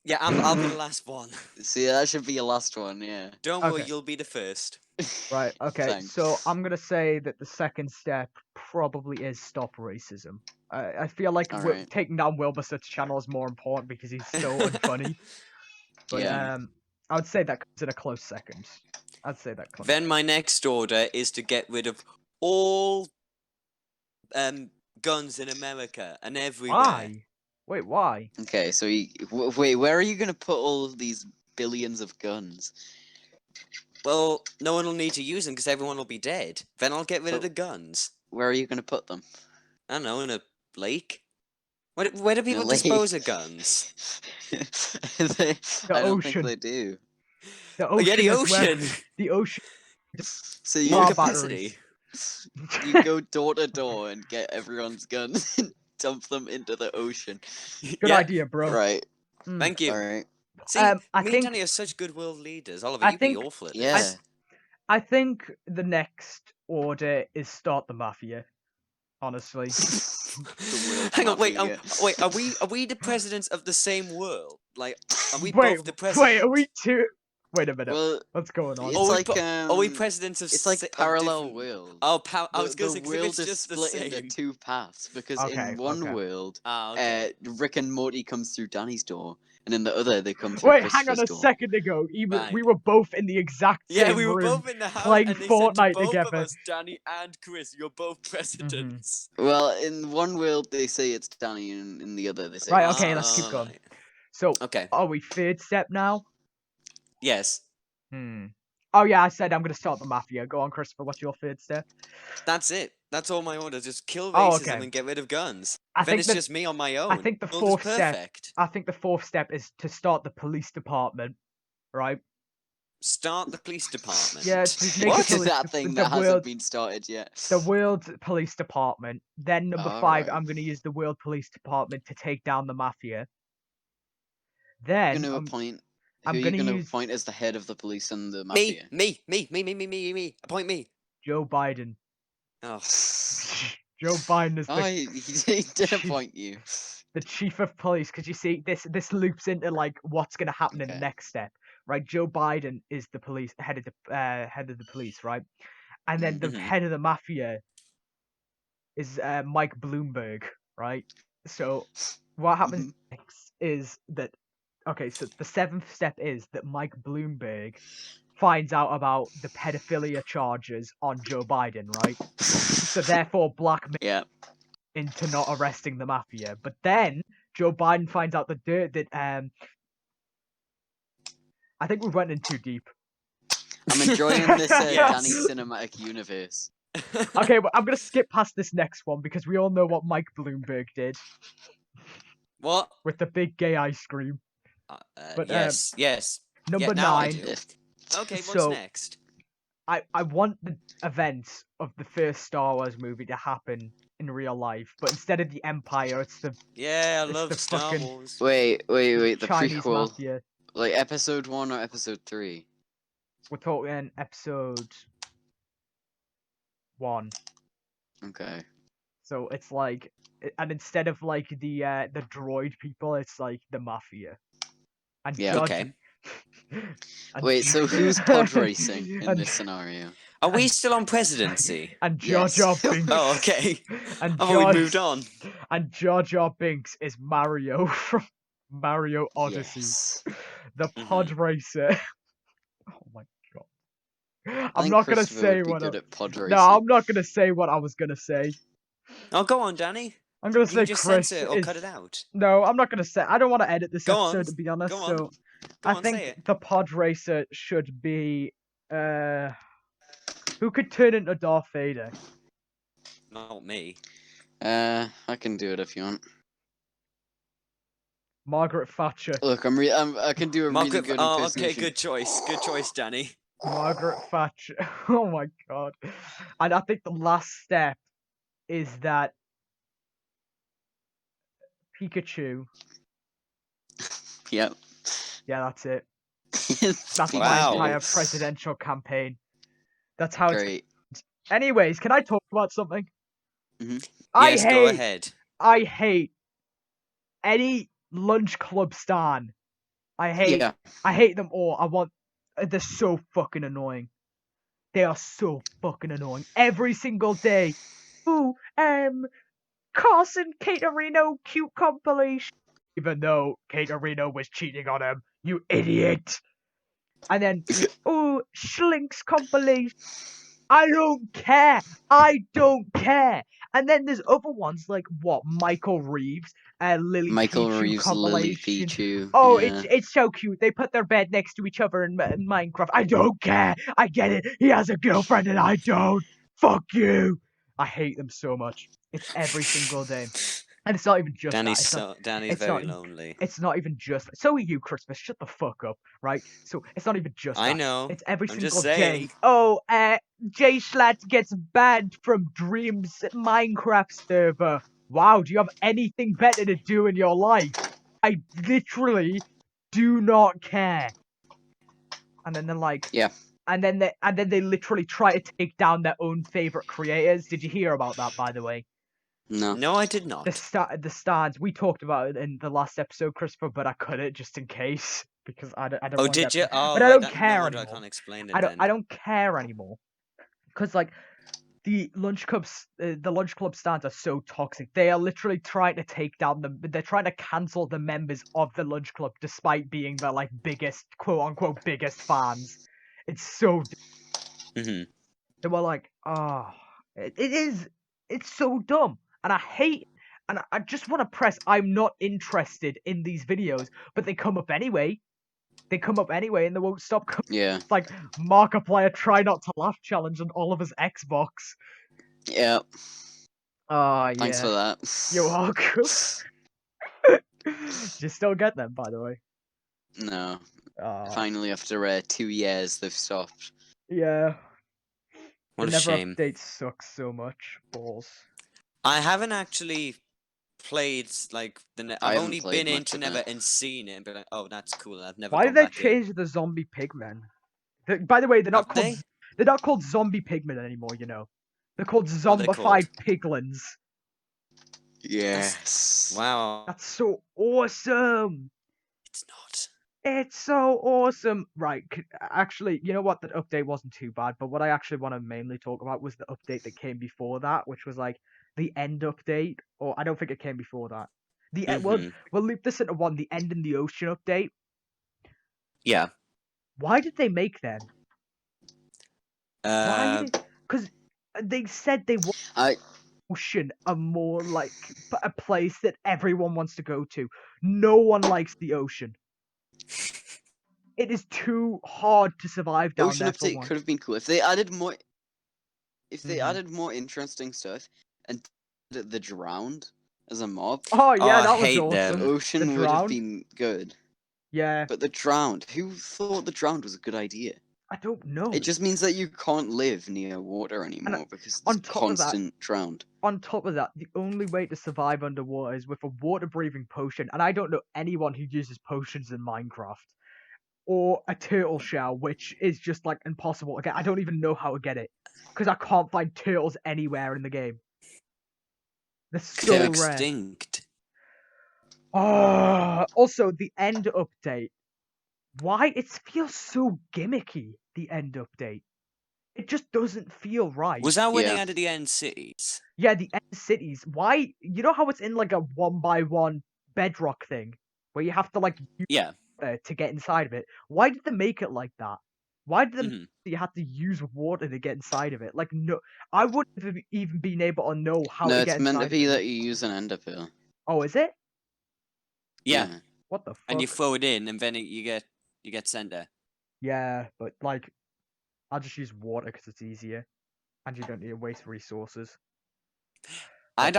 Yeah, I'll be the last one. See, that should be your last one. Yeah. Don't worry, Okay. you'll be the first. Right. Okay. Thanks. So I'm gonna say that the second step probably is stop racism. I feel like Alright. taking down Wilbur's channel is more important because he's so unfunny. But Yeah. I would say that comes in a close second. I'd say that close. Then my next order is to get rid of all guns in America and everywhere. Why? Wait, why? Okay, so wait, where are you gonna put all of these billions of guns? Well, no one will need to use them because everyone will be dead. Then I'll get rid So- of the guns. Where are you gonna put them? I don't know, in a lake? Where do people lake. dispose of guns? I don't ocean. think they do. The Oh, ocean. yeah, the is where- ocean. the ocean. So you, Car capacity. batteries. you go door to door and get everyone's guns and dump them into the ocean. Good Yeah, idea, bro. Right. Mm. Thank you. Alright. See, I me think- and Danny are such good world leaders. Oliver, I you'd be think- awful at Yeah. this. I think the next order is start the mafia. Honestly. The world Hang on, wait, mafia. wait. Are we the presidents of the same world? Like, are we wait, both the presidents? wait, are we two? Wait a minute. Well, What's going on? it's Are we like are we presidents of? it's like of parallel different- worlds. Oh, I was The going to say 'cause if world it's is just the split same. into two paths because Okay, in one okay. world, Ah, okay. Rick and Morty comes through Danny's door, and in the other they come through Wait, hang on Christopher's a door. second ago. Right. We were both in the exact Yeah, same we were room. both in the house, playing and they Fortnite said to both together. of us, Danny and Chris, you're both presidents. Well, in one world they say it's Danny, and in the other they say Right, it's okay, Chris. let's keep going. Right. So, Okay. are we third step now? Yes, Oh yeah, I said I'm gonna start the mafia. Go on, Christopher. What's your third step? that's it. That's all my orders. Just kill Oh, racism okay. and get rid of guns. I Then think it's the just me on my own. think the World is fourth step- perfect. I think the fourth step is to start the police department. Right? Start the police department. Yeah, to make What it is police- that thing the that hasn't world- been started yet? The World Police Department. Then number Oh, 5, right. I'm gonna use the World Police Department to take down the mafia. You're Then gonna appoint. Who I'm are you gonna gonna use- appoint as the head of the police and the Me, mafia? me. Appoint me. Joe Biden. Oh, Joe Biden is Oh, he did appoint you. the chief of police, because you see this loops into like what's going to happen in the Okay. next step, right? Joe Biden is the police head of the police, right? And then the Mhm. head of the mafia is Mike Bloomberg, right? So what happens Mhm. next is that so the 7th step is that Mike Bloomberg finds out about the pedophilia charges on Joe Biden, right? So therefore blackmail Yeah. into not arresting the mafia. But then Joe Biden finds out the dirt that I think we went in too deep. I'm enjoying this Yes. Danny cinematic universe. Okay, but I'm gonna skip past this next one because we all know what Mike Bloomberg did What? with the big gay ice cream. But, yes. Number Yeah, now I 9. do. Okay, what's So- next? I want the events of the first Star Wars movie to happen in real life, but instead of the Empire, it's the Yeah, I it's love the Star fucking- Wars. Wait, the Chinese prequel, mafia. like episode 1 or episode 3? We're talking episode 1. Okay. So it's like, and instead of like the droid people, it's like the mafia. And Yeah. Jar- Okay. and Wait, so who's pod racing in and, this scenario? Are we still on presidency? And Jar Yes. Jar Binks. Oh, okay. And Oh, Jar, we moved on. And Jar Jar Binks is Mario from Mario Odyssey, Yes. the pod racer. Oh my I I'm think not gonna Christopher say would be what. good at pod No, racing. I'm not gonna say what I was gonna say. Oh, go on, Danny. I'm gonna You say can just Chris censor it or is. cut it out. No, I'm not gonna say. I don't want to edit this Go on. episode, to be honest. Go on. So Go I on, say think it. the pod racer should be. Who could turn into Darth Vader? Not me. I can do it if you want. Margaret Thatcher. Look, I can do a really Margaret. good Oh, okay, impersonation. good choice. Good choice, Danny. Margaret Thatcher. Oh my god. And I think the last step is that Pikachu. Yep. Yeah, that's it. It's That's my Wow. entire presidential campaign. That's how it's. great. Anyways, can I talk about something? Mhm. Yes, go ahead. I hate any lunch club stan. I hate them all. They're so fucking annoying. They are so fucking annoying. Every single day. Ooh, Carson Caterino cute compilation. Even though Caterino was cheating on him, you idiot. And then, ooh, Schlink's compilation. I don't care. I don't care. And then there's other ones like what? Michael Reeves, Lily Michael Pichu Reeves Lilly compilation. Pichu. Oh, yeah. it's so cute. They put their bed next to each other in Minecraft. I don't care. I get it. He has a girlfriend and I don't. Fuck you. I hate them so much. It's every single day. And it's not even just that. Danny's It's very not. lonely. It's not even just. So are you, Christmas. Shut the fuck up, right? So it's not even just I that. know. It's every I'm just single day. saying. Oh, Jay Schlatt gets banned from Dreams Minecraft server. Wow, do you have anything better to do in your life? I literally do not care. And then they're like, Yeah. and then they literally try to take down their own favorite creators. Did you hear about that, by the way? No. No, I did not. The stands. We talked about it in the last episode, Christopher, but I cut it just in case because I don't. Oh, want did that- you? Oh, but I right. don't No care wonder I anymore. can't explain it then. I don't care anymore because like the lunch club stands are so toxic. They are literally trying to take down them. They're trying to cancel the members of the lunch club despite being the like biggest quote unquote biggest fans. It's so. Mhm. They were like, it's so dumb, and I hate, and I just want to press. I'm not interested in these videos, but they come up anyway. They come up anyway, and they won't stop coming. Yeah. It's like Markiplier try not to laugh challenge on Oliver's Xbox. Yeah. Oh yeah. Thanks for that. You're welcome. Do you still get them, by the way? No. Oh, Finally, after 2 years, they've stopped. yeah. What The a never shame. update sucks so much. Balls. I haven't actually played like I I've haven't only played been much into of Never it. and seen it and been like, oh, that's cool. I've never Why gone did they back in. change the zombie pigmen? By the way, they're not Have called. they? They're not called zombie pigmen anymore. You know, they're called What are they zombified called? piglins. Yes. Wow. That's so awesome. It's not. It's so awesome. Right. Actually, you know what? That update wasn't too bad, but what I actually want to mainly talk about was the update that came before that, which was like the end update. Or I don't think it came before that. Mhm. We'll loop this into one. The end in the ocean update. Yeah. Why did they make them? Uh, Because they said they want I ocean a more like a place that everyone wants to go to. No one likes the ocean. It is too hard to survive down Ocean there for update one. could have been cool if they added more. If they Mhm. added more interesting stuff and did the drowned as a mob, Oh yeah, I that was hate awesome. the them. ocean The would have drowned? been good. Yeah, But the drowned, who thought the drowned was a good idea? I don't know. It just means that you can't live near water anymore because on it's top of that- constant drowned. On top of that, the only way to survive underwater is with a water-breathing potion, and I don't know anyone who uses potions in Minecraft. Or a turtle shell, which is just like impossible. Again, I don't even know how to get it because I can't find turtles anywhere in the game. They're so They're rare. extinct. Also, the end update. Why? It feels so gimmicky, the end update. It just doesn't feel right. Was that when they Yeah. added the end cities? Yeah, the end cities. Why? You know how it's in like a 1x1 bedrock thing? Where you have to like use Yeah. to get inside of it? Why did they make it like that? Why did Mhm. you have to use water to get inside of it? Like, no, I wouldn't have even been able to know how No, to it's get meant inside to of be it. that you use an ender pearl. Oh, is it? Yeah, What the fuck? and you throw it in, and then you get sent there. Yeah, but like, I'll just use water because it's easier, and you don't need to waste resources. But,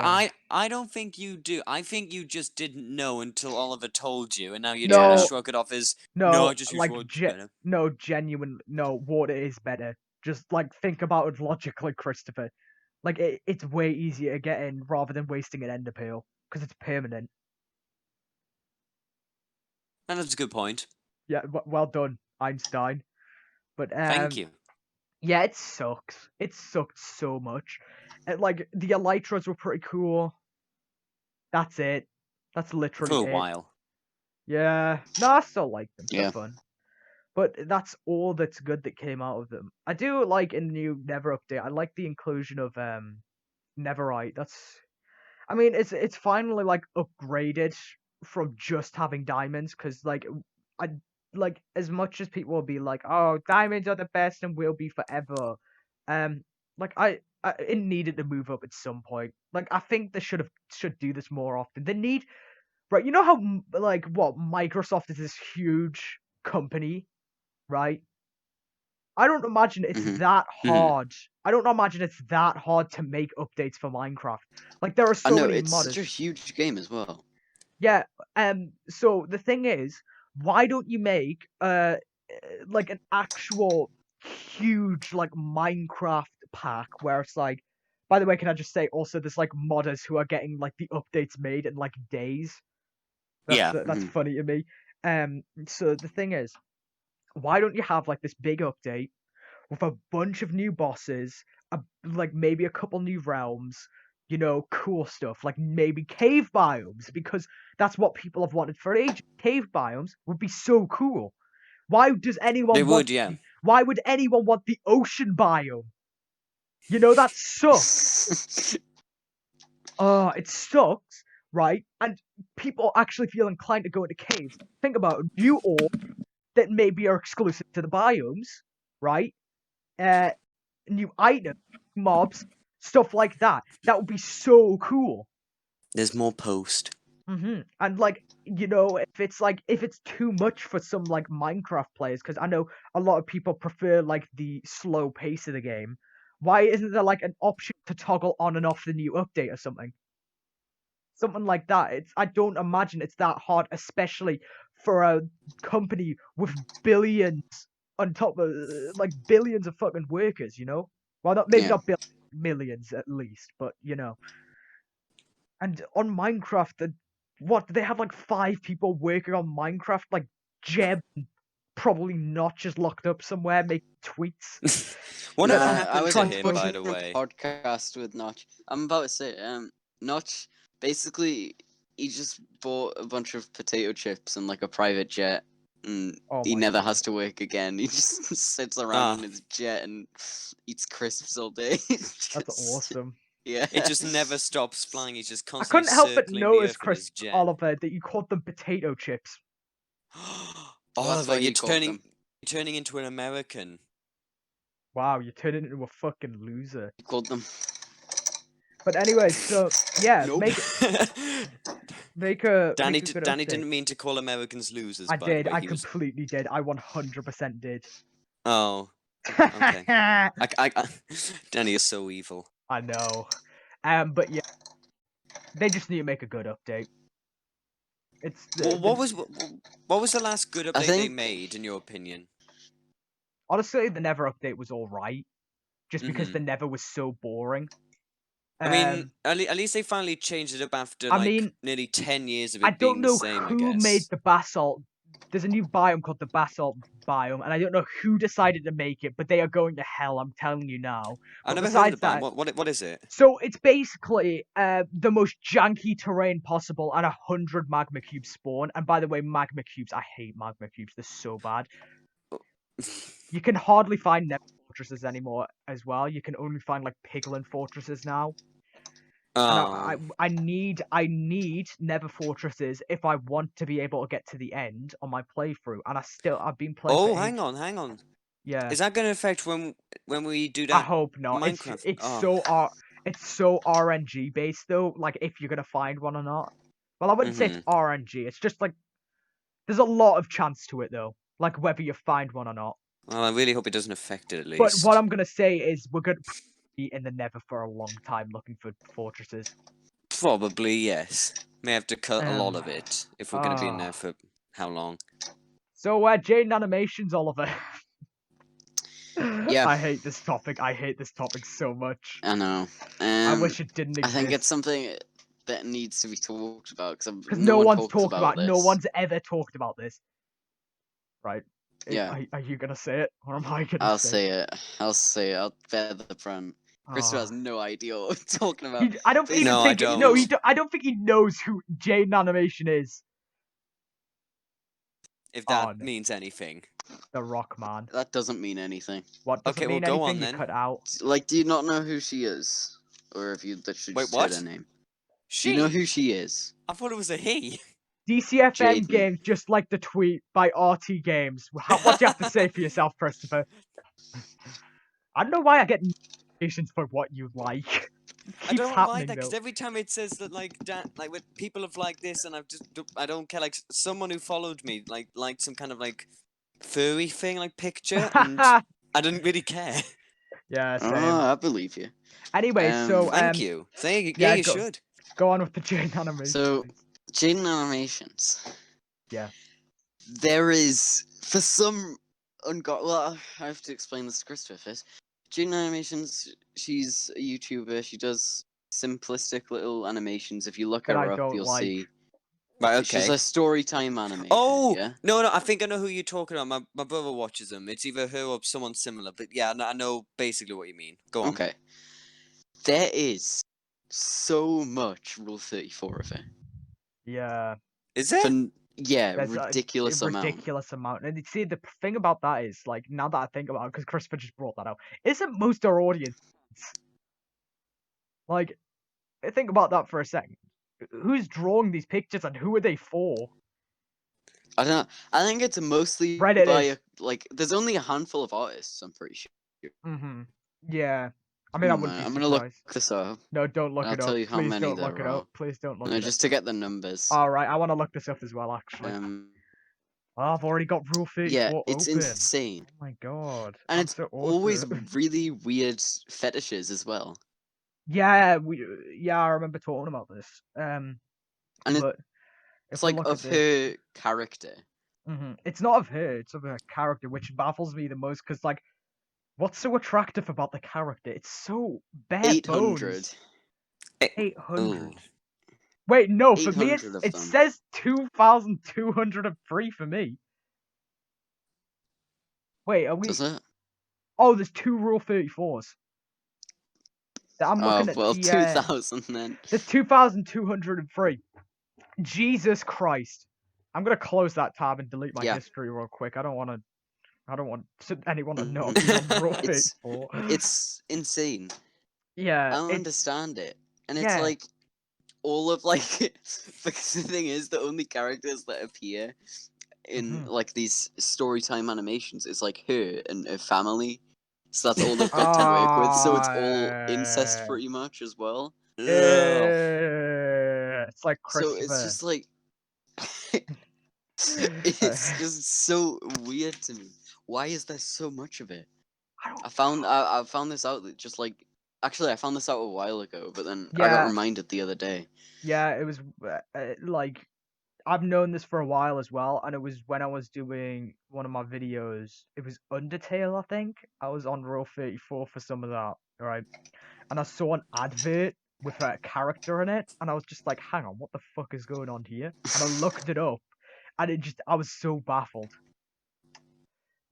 I don't think you do. I think you just didn't know until Oliver told you, and now you're Yeah. trying No, to shrug it off as no. I just use like water better. no, genuine. No, water is better. Just like think about it logically, Christopher. Like it's way easier to get in rather than wasting an ender pearl because it's permanent. And that's a good point. Yeah, well done, Einstein. But Thank you. yeah, it sucks. It sucked so much. And, like the elytras were pretty cool. That's it. That's literally For a it. while. Yeah. No, I still like them. They're Yeah. fun. But that's all that's good that came out of them. I do like in the new Never update. I like the inclusion of Neverite. I mean, it's finally like upgraded from just having diamonds, because like I like as much as people will be like, oh, diamonds are the best and will be forever. Um, like it needed to move up at some point. Like I think they should do this more often. They need, right. You know how like what Microsoft is this huge company, right? I don't imagine it's Mhm. that Mhm. hard. I don't imagine it's that hard to make updates for Minecraft. Like there are I so know many it's such a modders. huge game as well. Yeah. So the thing is, why don't you make like an actual huge like Minecraft pack where it's like, by the way, can I just say also there's like modders who are getting like the updates made in like days. Yeah. That's Mhm. funny to me. So the thing is, why don't you have like this big update with a bunch of new bosses, like maybe a couple new realms, cool stuff, like maybe cave biomes, because that's what people have wanted for ages. Cave biomes would be so cool. Why does They anyone want? would, yeah. Why would anyone want the ocean biome? That sucks. It sucks, right? And people actually feel inclined to go into caves. Think about it. New ore that maybe are exclusive to the biomes, right? Uh, New items, mobs, stuff like that. That would be so cool. There's more post. And like, if it's too much for some like Minecraft players, because I know a lot of people prefer like the slow pace of the game. Why isn't there like an option to toggle on and off the new update or something? Something like that. I don't imagine it's that hard, especially for a company with billions on top of like billions of fucking workers. Well, maybe Yeah. not billions, millions at least, but And on Minecraft, what do they have like 5 people working on Minecraft? Like Jeb, probably not just locked up somewhere making tweets. Whatever Nah, I happened was to Trying to him, push by it. the watching a way? podcast with Notch. I'm about to say, Notch basically he just bought a bunch of potato chips and like a private jet, and Oh he my never god. has to work again. He just sits around Ah, on his jet and eats crisps all day. That's Just- awesome. yeah. it just never stops flying. He's just I constantly couldn't help but circling the notice, earth with Chris his jet. Oliver, that you called them potato chips. Well, that's Oliver, why he caught them. you're turning into an American. Wow, you're turning into a fucking loser. He called them. But anyways, so yeah, Nope. make a Danny good Danny update. didn't mean to call Americans losers, I by the did. way. I He was. completely did. I 100% did. Oh, okay. Danny is so evil. I know. But yeah, they just need to make a good update. It's Well, what was the last good I update they think made, in your opinion? honestly, the Never update was all right, just because Mm-hmm. the Never was so boring. I mean, Um, at least they finally changed it up after I like mean, nearly 10 years of I it don't being the know same, I who made guess. the basalt. There's a new biome called the basalt biome, and I don't know who decided to make it, but they are going to hell. I'm telling you now. I But never heard of besides the biome. that, What is it? so it's basically the most janky terrain possible, and 100 magma cubes spawn. And by the way, magma cubes, I hate magma cubes. They're so bad. You can hardly find Nether fortresses anymore as well. You can only find like piglin fortresses now. And Oh. I need Nether fortresses if I want to be able to get to the end on my playthrough. And I've been playing for Oh, ages. hang on. Yeah. Is that going to affect when we do I that hope not. Minecraft? It's so RNG based though. Like if you're gonna find one or not. Well, I wouldn't say it's RNG. It's just like there's a lot of chance to it though. Like whether you find one or not. Well, I really hope it doesn't affect it at But least. what I'm gonna say is we're gonna be in the Nether for a long time looking for fortresses. Probably, yes. May have to cut a lot Um, of it if we're going to be in there for how long? So, Jaden Animations, Oliver. Yeah. I hate this topic. I hate this topic so much. I know. I wish it didn't I exist. think it's something that needs to be talked about because no one one's talks talked about. this. No one's ever talked about this. Right? Yeah. Are you gonna say it, or am I gonna I'll say say it. I'll say it. I'll bear the front. Christopher has no idea what we're talking about. I don't even No, think. I don't. No, I don't think he knows who Jaden Animation is. If that means anything. The Rock Man. That doesn't mean anything. What doesn't Okay, well, mean go anything? on You then. cut out. Like, do you not know who she is, or have you literally Wait, just what? heard her name? She? Do you know who she is? I thought it was a he. DCFM Jaden. Games, just like the tweet by RT Games. What do you have to say for yourself, Christopher? I don't know why I get notifications for what you like. I don't like happening, that because though. every time it says that like with people have liked this and I don't care, like someone who followed me liked some kind of like furry thing like picture and I didn't really care. Yeah, same. Oh, I believe you. Anyway, so Thank you. yeah, you go, should. Go on with the Jaden Animation. So, Jaden Animations. Yeah. There is, for some well, I have to explain this to Christopher first. Jaden Animations, she's a YouTuber. She does simplistic little animations. If you look That her I up, don't you'll like. see. Right, okay. She's a storytime animator. Oh, yeah? no, I think I know who you're talking about. My brother watches them. It's either her or someone similar. But yeah, I know basically what you mean. Go on. Okay. There is so much Rule 34 of it. Yeah. Is there? Yeah, There's ridiculous a amount. ridiculous amount. And see, the thing about that is, like, now that I think about it, because Christopher just brought that out, isn't most our audience. Like, think about that for a second. Who's drawing these pictures and who are they for? I don't know. I think it's mostly Reddit by is. there's only a handful of artists, I'm pretty sure. Mm-hmm. Yeah. I mean, I wouldn't be I'm surprised. gonna look this up. No, don't look I'll it up. tell you how Please many don't look there it up. are. Please don't look No, it just up. to get the numbers. Alright, I want to look this up as well, actually. Oh, I've already got Rule 34 yeah, it's open. insane. Oh my god. And I'm it's so always awesome. really weird fetishes as well. Yeah, I remember talking about this. And but it's like of her character. It's not of her, it's of her character, which baffles me the most, because, like, what's so attractive about the character? It's so bare 800. bones. 800. Ooh. Wait, no, for me, 800 of it them. says 2,203 for me. Wait, are we... Does it? Oh, there's 2 Rule 34s. I'm looking at well, the... 2,000 then. There's 2,203. Jesus Christ. I'm gonna close that tab and delete my history real quick. I don't want anyone to know I'm on Rule 34. It's insane. Yeah, I don't understand it. And it's yeah. like all of like because the thing is the only characters that appear in like these storytime animations is like her and her family. So that's all they've got to work with. So it's all incest pretty much as well. It's like Christopher. So it's just like it's just so weird to me. Why is there so much of it? I found this out that just like actually I found this out a while ago, but then I got reminded the other day. Yeah, it was like I've known this for a while as well, and it was when I was doing one of my videos. It was Undertale, I think. I was on Rule 34 for some of that, right? And I saw an advert with a character in it, and I was just like, hang on, what the fuck is going on here? And I looked it up, and I was so baffled.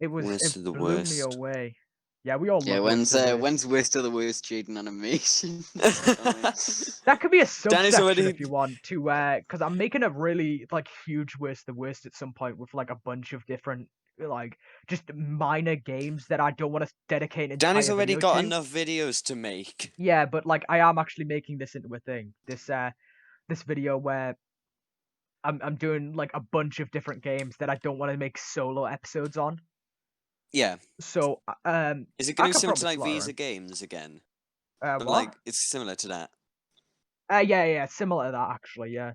It blew me away. Yeah, we all love when's worst of the worst Jaden Animation? That could be a subsection if you want to, because I'm making a really like huge worst of the worst at some point with like a bunch of different like just minor games that I don't want to dedicate an entire Danny's already video got to. enough videos to make. Yeah, but like I am actually making this into a thing. This video where I'm doing like a bunch of different games that I don't want to make solo episodes on. Yeah. So Is it I going to be could similar to probably like slot her Visa in. Games again? Or, What? like it's similar to that. Yeah, similar to that actually. Yeah,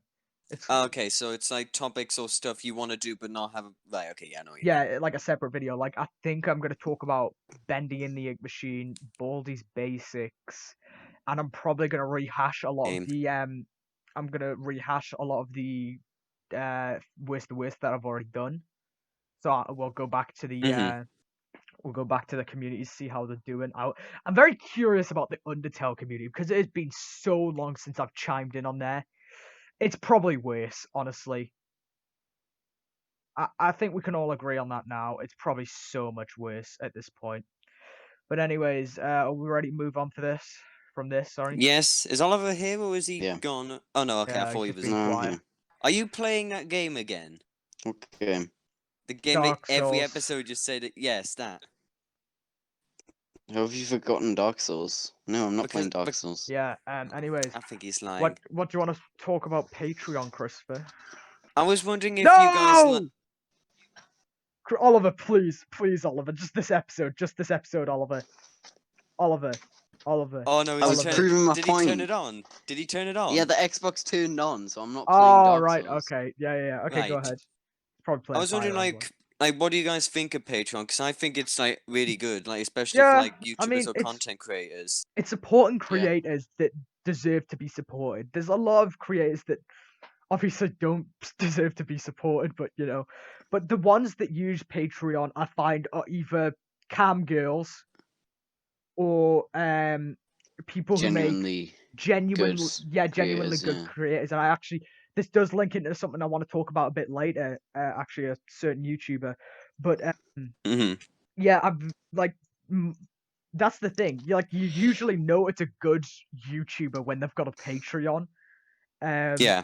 it's Oh, okay, so it's like topics or stuff you want to do but not have a right. Okay, yeah, I know what you mean. like a separate video. Like I think I'm gonna talk about bending in the ink machine, Baldi's basics, and I'm probably gonna rehash a lot of Game. the I'm gonna rehash a lot of the worst that I've already done. So we'll go back to the Mhm. we'll go back to the community to see how they're doing. I'm very curious about the Undertale community because it has been so long since I've chimed in on there. It's probably worse, honestly. I think we can all agree on that now. It's probably so much worse at this point. But anyways, are we ready to move on for this? From this, sorry. Yes, is Oliver here or is he Yeah. gone? Oh no, okay, I Yeah, thought he's he just was. being No, quiet. yeah. Are you playing that game again? Okay. The game that Dark every Souls. episode just said it. Yes, that. How have you forgotten Dark Souls? No, I'm not Because playing Dark Souls. Yeah. Anyways, I think he's lying. what do you want to talk about Patreon, Christopher? I was wondering if you guys. No! Oliver, please, Oliver, just this episode, Oliver. Oliver. Oh no, I is he was Oliver. proving my Did he turn point. it on? Did he turn it on? Yeah, the Xbox turned on, so I'm not playing Oh, Dark right, Souls. okay. Yeah. Okay, go Right. ahead. Probably I playing was wondering, Fire Emblem. like, what do you guys think of Patreon? Because I think it's like really good, like especially for Yeah, like I YouTubers mean, or content creators. it's supporting Yeah. creators that deserve to be supported. There's a lot of creators that obviously don't deserve to be supported, but but the ones that use Patreon, I find, are either cam girls or people who make Genuinely genuine, good genuinely creators, good yeah. creators. And I actually, this does link into something I want to talk about a bit later. Actually, a certain YouTuber, but Hmm. yeah, I've like. That's the thing. You usually know it's a good YouTuber when they've got a Patreon. Yeah.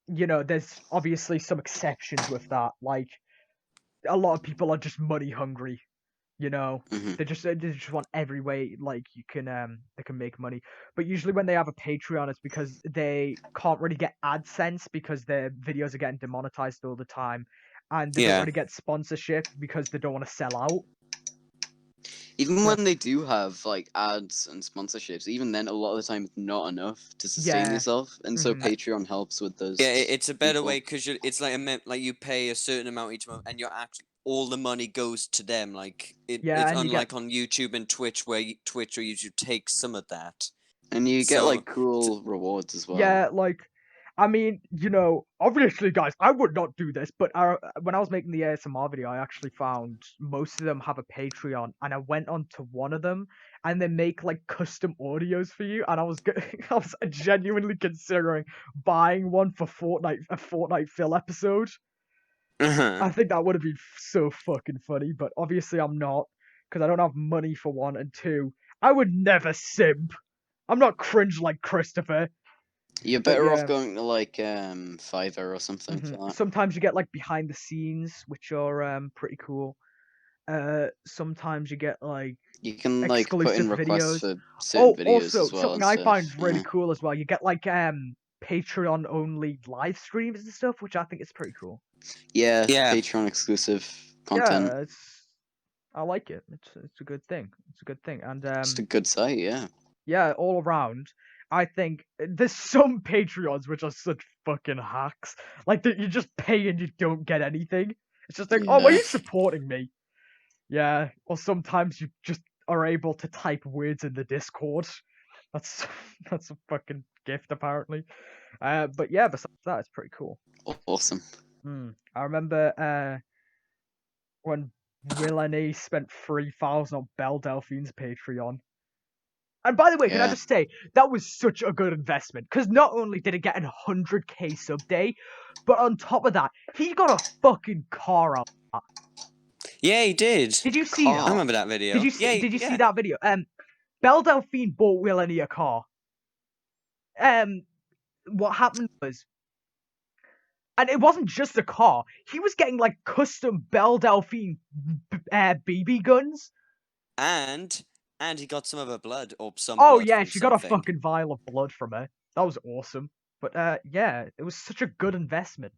There's obviously some exceptions with that. Like a lot of people are just money hungry. Hmm. They just want every way like you can they can make money. But usually when they have a Patreon, it's because they can't really get AdSense because their videos are getting demonetized all the time, and they don't Yeah. really get sponsorship because they don't want to sell out. Even Yeah. when they do have like ads and sponsorships, even then a lot of the time it's not enough to sustain Yeah. yourself, and so Mhm. Patreon helps with those. Yeah, it's a better people. way because it's like like you pay a certain amount each month, and you're actually all the money goes to them. Like Yeah, it's and you get unlike on YouTube and Twitch where Twitch or YouTube takes some of that. And you get So like cool rewards as well. yeah, like I mean, obviously, guys, I would not do this, but when I was making the ASMR video, I actually found most of them have a Patreon, and I went on to one of them, and they make like custom audios for you, and I was I was genuinely considering buying one for a Fortnite Phil episode. I think that would have been so fucking funny, but obviously I'm not, because I don't have money for one, and two, I would never simp. I'm not cringe like Christopher. You're But better off yeah. going to like Fiverr or something for that. Sometimes you get like behind the scenes, which are pretty cool. Sometimes you get like You can like put exclusive in requests videos. for certain Oh, videos also as well something and I stuff. find really Yeah. cool as well. You get like Patreon only live streams and stuff, which I think is pretty cool. Yeah, Yeah. Patreon exclusive content. Yeah, I like it. It's a good thing. It's a good thing. And It's a good site, yeah. yeah, all around. I think there's some Patreons which are such fucking hacks. Like that you just pay and you don't get anything. It's just like, oh, are Yeah. you supporting me? Yeah. Or sometimes you just are able to type words in the Discord. That's that's a fucking gift apparently. But yeah, besides that, it's pretty cool. Awesome. I remember when Will and E spent 3,000 on Belle Delphine's Patreon. And by the way, can I Yeah. just say that was such a good investment because not only did it get an 100k sub day, but on top of that, he got a fucking car out. Yeah, he did. Did you see I that? remember that video. Did you see? Yeah, Did you see yeah. that video? Belle Delphine bought Will and E a car. What happened was, and it wasn't just a car. He was getting like custom Belle Delphine BB guns. And he got some of her blood or some Oh blood yeah, from she got a something. fucking vial of blood from her. That was awesome. But yeah, it was such a good investment.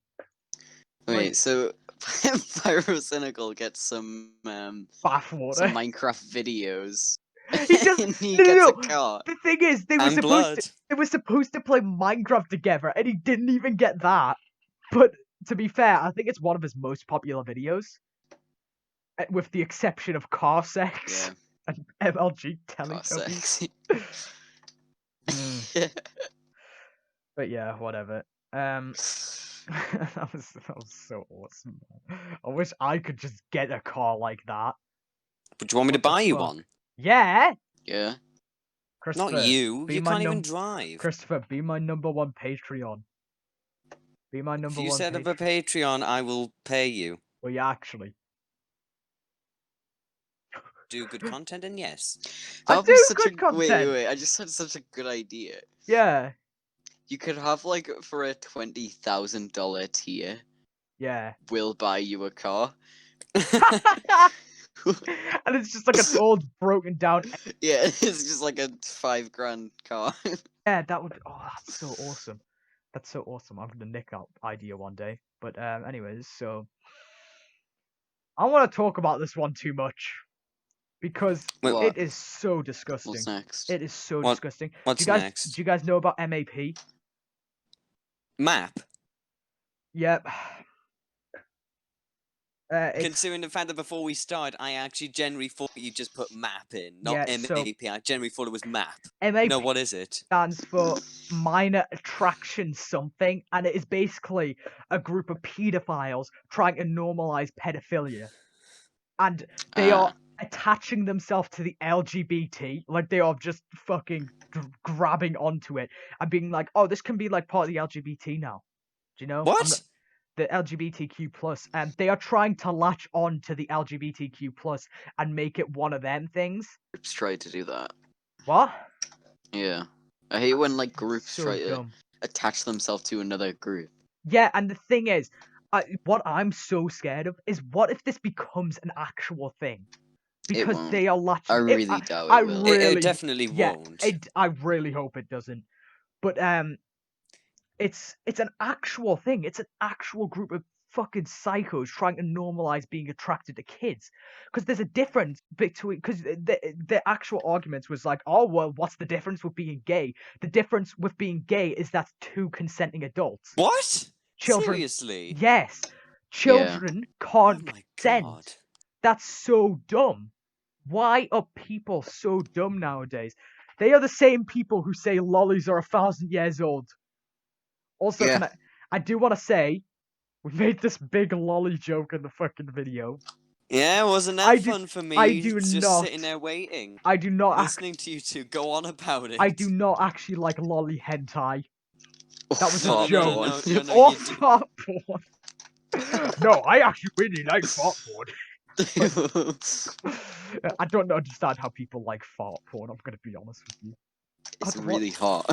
Wait, so Pyrocynical gets some Bathwater. Minecraft videos. He just and he no, gets no, a no. car. The thing is, they were And supposed blood. to. They were supposed to play Minecraft together, and he didn't even get that. But to be fair, I think it's one of his most popular videos, with the exception of car sex Yeah, and MLG car Teletubbies. sex. But yeah, whatever. That was so awesome. I wish I could just get a car like that. But do you want me to What the buy you fuck? one? Yeah, Yeah. Christopher. Not you. Be You my can't even num- drive. Christopher, be my #1 Patreon. Be my If number you one set up a Patreon. Patreon, I will pay you. Well, yeah, actually. Do good content, and yes. I That'd be do such a good wait, content. wait. I just had such a good idea. Yeah, You could have like for a $20,000 tier, yeah. we'll buy you a car. And it's just like an old, broken down. Yeah, it's just like a $5,000 car. Yeah, that would. Oh, that's so awesome. That's so awesome. I'm gonna nick that idea one day. But anyways, so I want to talk about this one too much because Wait, What? it is so disgusting. What's next? It is so What- disgusting. what's do next? you guys know about MAP? Map. Yep. It's Considering the fact that before we started, I actually generally thought you just put map in, not Yeah, so- MAP. I generally thought it was map. MAP No, what is it? stands for minor attraction something, and it is basically a group of pedophiles trying to normalize pedophilia, and they are attaching themselves to the LGBT, like they are just fucking grabbing onto it and being like, oh, this can be like part of the LGBT now. Do you know? What? The LGBTQ plus, and they are trying to latch on to the LGBTQ plus and make it one of them things. Groups try to do that. What? Yeah. I hate when like groups So try to dumb. attach themselves to another group. Yeah, and the thing is, what I'm so scared of is what if this becomes an actual thing? Because won't. they are latching. I really doubt it I will. really, It definitely yeah, won't. I really hope it doesn't. But it's an actual thing. It's an actual group of fucking psychos trying to normalize being attracted to kids. Because there's a difference between, because the actual arguments was like, oh well, what's the difference with being gay? The difference with being gay is that's two consenting adults. What? Children. Seriously? Yes, children can't Oh my consent. god. That's so dumb. Why are people so dumb nowadays? They are the same people who say lollies are 1,000 years old. Also, Yeah. I do want to say, we made this big lolly joke in the fucking video. Yeah, wasn't I that do- fun for me? I do just not- sitting there waiting, I do not. listening to you two go on about it. I do not actually like lolly hentai. That was a Fart joke. porn. No, Or you do. fart porn. No, I actually really like fart porn. I don't understand how people like fart porn. I'm gonna be honest with you. It's What? really hot.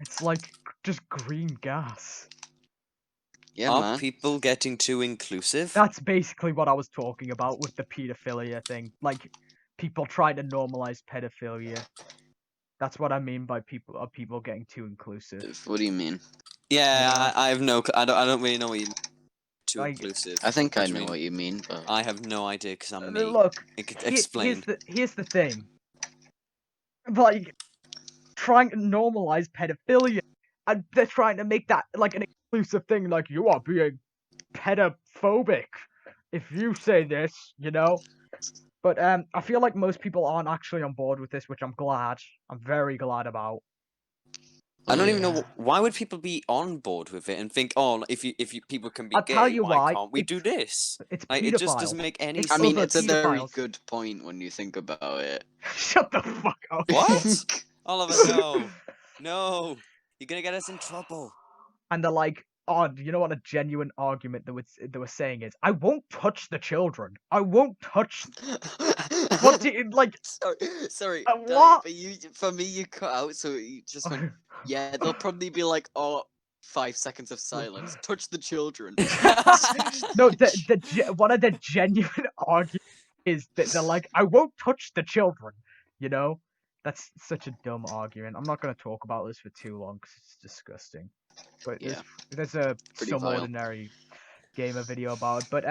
It's like just green gas. Yeah, Are man. people getting too inclusive? That's basically what I was talking about with the pedophilia thing. Like people trying to normalize pedophilia. That's what I mean by people getting too inclusive. What do you mean? Yeah, I have no. I don't really know what you mean. Too Like- inclusive. I think What I do you know mean? what you mean, but I have no idea because I'm me. Look, Explain. here's the thing. Like trying to normalize pedophilia, and they're trying to make that like an inclusive thing. Like you are being pedophobic if you say this, you know. But I feel like most people aren't actually on board with this, which I'm glad. I'm very glad about. I don't even know Yeah. why would people be on board with it and think, oh, if you people can be I'll gay, tell you why why. can't we do this? It's Like, it just doesn't pedophiles. make any It's I sense. mean, other it's a very pedophiles. good point when you think about it. Shut the fuck up. What? Oliver, no, no, you're gonna get us in trouble. And they're like, oh, you know what a genuine argument they were saying is, I won't touch the children. I won't touch. What do you like? Sorry, Danny, What? but for me, you cut out, so you just went. Yeah, they'll probably be like, oh, 5 seconds of silence. Touch the children. No, one of the genuine arguments is that they're like, I won't touch the children. You know, that's such a dumb argument. I'm not going to talk about this for too long because it's disgusting. but Yeah. there's a Pretty some vile. ordinary gamer video about. But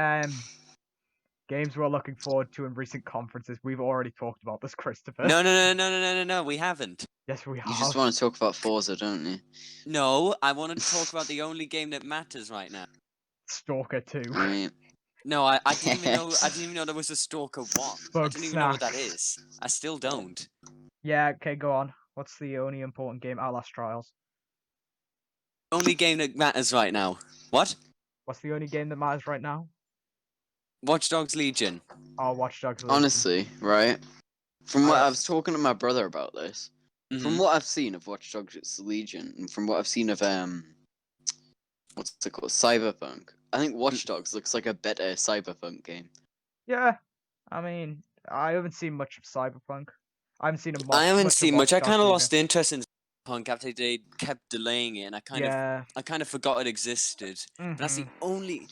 games we're looking forward to in recent conferences. We've already talked about this, Christopher. No, we haven't. Yes, we You have. just want to talk about Forza, don't you? No, I wanted to talk about the only game that matters right now. Stalker 2. I mean, No, I didn't even know. I didn't even know there was a Stalker 1. I Bug don't even know what that snacks. is. I still don't. Yeah, okay, go on. What's the only important game? Outlast Trials. Only game that matters right now. What? What's the only game that matters right now? Watch Dogs Legion. Oh, Watch Dogs Legion. honestly, right? From what I- I was talking to my brother about this, from Mhm. what I've seen of Watch Dogs Legion, and from what I've seen of what's it called, Cyberpunk, I think Watch Dogs looks like a better Cyberpunk game. Yeah, I mean, I haven't seen much of Cyberpunk. I haven't seen I haven't seen much. I kind of Dogs lost interest in Punk after they kept delaying it, and I Yeah. kind of forgot it existed. But that's the Mhm. only.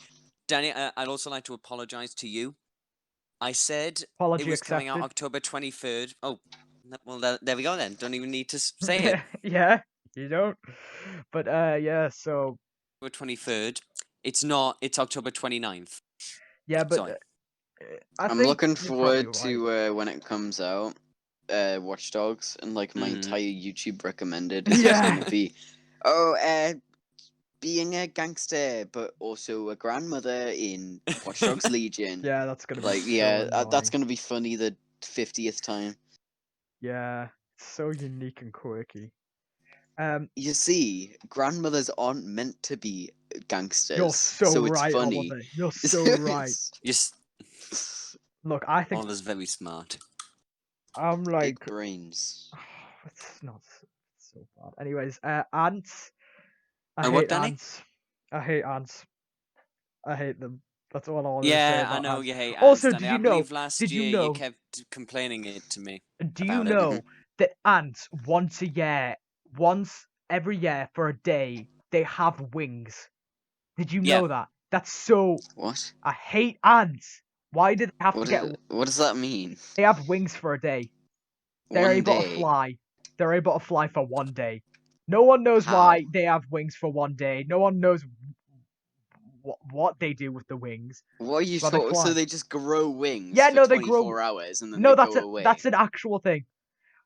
Danny, I'd also like to apologize to you. I said Apology it was coming out accepted. October 23rd. Oh, well, there we go then. Don't even need to say it. Yeah, you don't. But yeah. So October 23rd. It's not. It's October 29th. yeah, but Sorry. I I'm think looking you're probably forward right. to when it comes out, Watch Dogs, and like my Mhm. entire YouTube recommended is just Yeah. gonna be, being a gangster, but also a grandmother in Watch Dogs Legion. Yeah, that's gonna be Like, so yeah, annoying. that's gonna be funny the 50th time. Yeah, it's so unique and quirky. You see, grandmothers aren't meant to be gangsters. You're so it's right, funny. Oliver. You're so right. Just Look, I think Oliver's very smart. I'm like, Big brains. it's not so bad. Anyways, ants. I What, hate Danny? ants. I hate ants. I hate them. That's all I wanted to say Yeah, about I know ants. you hate ants, Also, Danny. did I you know? believe last Did you year know? you kept complaining it to me. Do you about it. know that ants once every year for a day, they have wings? Did you Yeah. know that? That's so. What? I hate ants. Why do they have to get? What does that mean? They have wings for a day. They're One able to day. fly. They're able to fly for one day. No one knows How? why they have wings for one day. No one knows what they do with the wings. What are you Well, they talking? So fly. they just grow wings Yeah, for no, they 24 grow. hours and then No, they go away. that's an actual thing.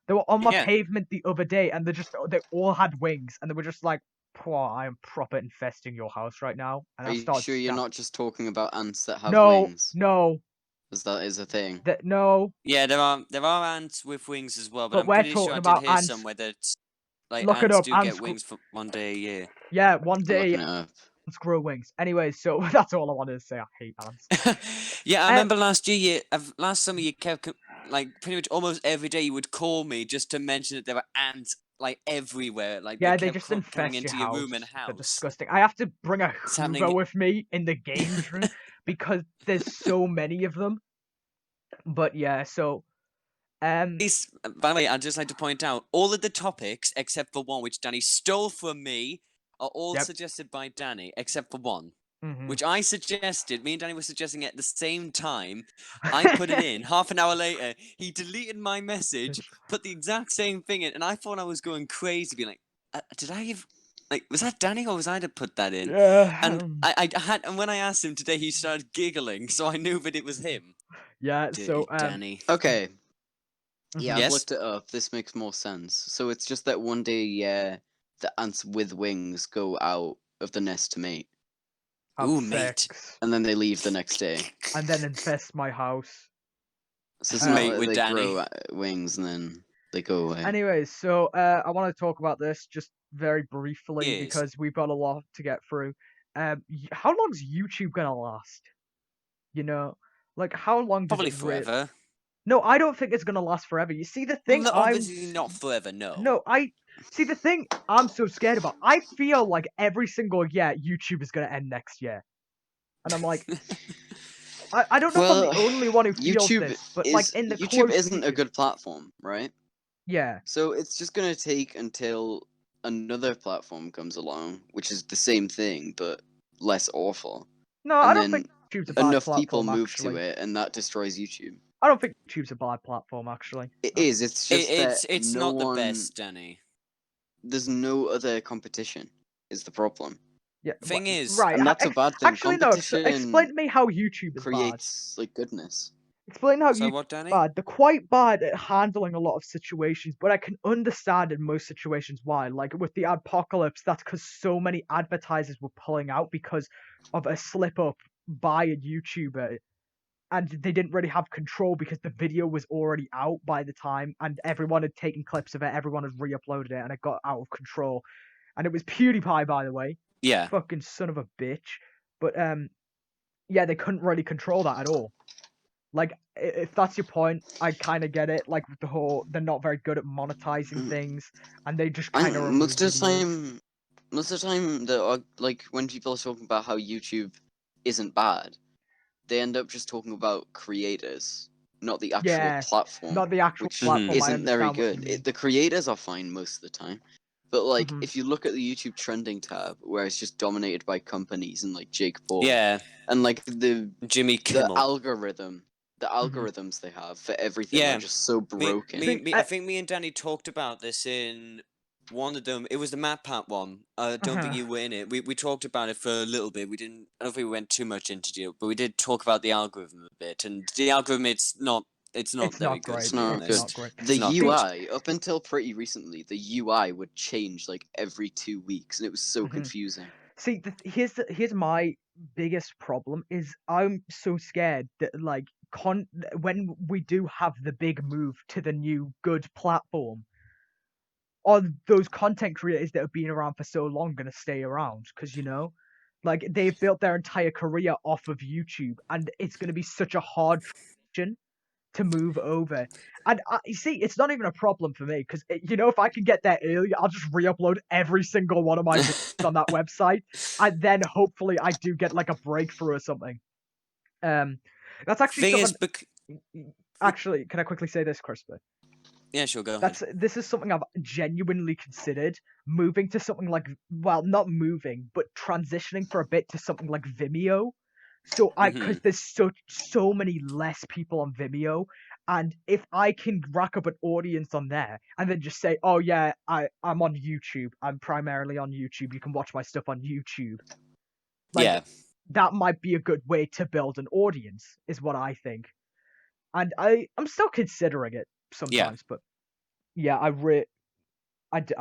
They were on my Yeah. pavement the other day, and they all had wings, and they were just like, "Poor, I am proper infesting your house right now." And Are I you started. sure you're not just talking about ants that have No, wings? no, Because that is a thing. no. Yeah, there are ants with wings as well, but, But I'm we're pretty talking sure I did about hear ants. somewhere that like Look it ants up. do Ants get wings for one day a year. Yeah, one I'm day looking it up. ants grow wings. Anyways, so that's all I wanted to say. I hate ants. Yeah, I remember last summer you kept like pretty much almost every day you would call me just to mention that there were ants like everywhere. Like Yeah, they they kept just coming infest into your your house. room and They're house. disgusting. I have to bring a It's Hoover happening. with me in the games room because there's so many of them. But yeah, so By the way, I'd just like to point out all of the topics except for one which Danny stole from me are all Yep. suggested by Danny except for one. mhm. Which I suggested, me and Danny were suggesting it at the same time. I put it in. Half an hour later, he deleted my message, put the exact same thing in, and I thought I was going crazy, being like, "Did I have like was that Danny or was I to put that in?" Yeah, And I had, and when I asked him today, he started giggling, so I knew that it was him. yeah. Dirty So Danny. Okay. Yeah, mhm. I've Yes? looked it up. This makes more sense. So it's just that one day, yeah, the ants with wings go out of the nest to mate, have Ooh, sex, mate. and then they leave the next day. and then infest my house. So it's not Mate like with they Danny. grow wings and then they go away. Anyways, so I want to talk about this just very briefly Yes. because we've got a lot to get through. How long's YouTube gonna last? You know, like how long does Probably it really? forever. No, I don't think it's gonna last forever. You see, the thing No, I'm obviously not forever, no. no, I see the thing I'm so scared about. I feel like every single year YouTube is gonna end next year, and I'm like, I don't know if I'm Well, the only one who feels YouTube this, but like in the YouTube close isn't a future, good platform, right? yeah. So it's just gonna take until another platform comes along, which is the same thing but less awful, No, and I don't then think YouTube's a bad enough people platform. move Actually, to it, and that destroys YouTube. I don't think YouTube's a bad platform. Actually, It is. It's just that It's no not the one. best, Danny. There's no other competition. is the problem. Yeah. Thing is, right. And that's a bad thing. Actually, no. Explain to me how YouTube is bad. Creates like goodness. Explain how so YouTube what, is Danny? bad. They're quite bad at handling a lot of situations, but I can understand in most situations why. Like with the apocalypse, that's because so many advertisers were pulling out because of a slip up by a YouTuber, and they didn't really have control because the video was already out by the time, and everyone had taken clips of it, everyone had re-uploaded it, and it got out of control. And it was PewDiePie, by the way. Yeah. Fucking son of a bitch. But yeah, they couldn't really control that at all. Like, if that's your point, I kind of get it. Like, with the whole, they're not very good at monetizing things, and they just kind of remove Most of the videos. time, like when people are talking about how YouTube isn't bad, they end up just talking about creators, not the actual Yeah, platform, not the actual which platform. I isn't very understand what you good. mean. The creators are fine most of the time, but like Mhm. if you look at the YouTube trending tab, where it's just dominated by companies and like Jake Paul, Yeah. and like the Jimmy Kimmel. the algorithms they have for everything Yeah. are just so broken. See, I think me and Danny talked about this in one of them. It was the MatPat one. I don't think you were in it. We talked about it for a little bit. We didn't. I don't think we went too much into it, but we did talk about the algorithm a bit. And the algorithm, it's not It's very not good. great. It's To be not It's good. honest. not great. The It's not UI, up until pretty recently, the UI would change like every 2 weeks, and it was so Mhm. confusing. See, here's my biggest problem is I'm so scared that like when we do have the big move to the new good platform, are those content creators that have been around for so long going to stay around? Because, like they've built their entire career off of YouTube, and it's going to be such a hard transition to move over. And you see, it's not even a problem for me because, if I can get there early, I'll just re-upload every single one of my videos on that website, and then hopefully I do get like a breakthrough or something. That's actually Thing is, something. Actually, can I quickly say this, Crispy? yeah, sure, go ahead. This is something I've genuinely considered moving to something like, well, not moving, but transitioning for a bit to something like Vimeo. So because there's so many less people on Vimeo, and if I can rack up an audience on there and then just say, oh yeah, I'm on YouTube, I'm primarily on YouTube, you can watch my stuff on YouTube. Like Yeah. that might be a good way to build an audience, is what I think. And I'm still considering it sometimes, but yeah, I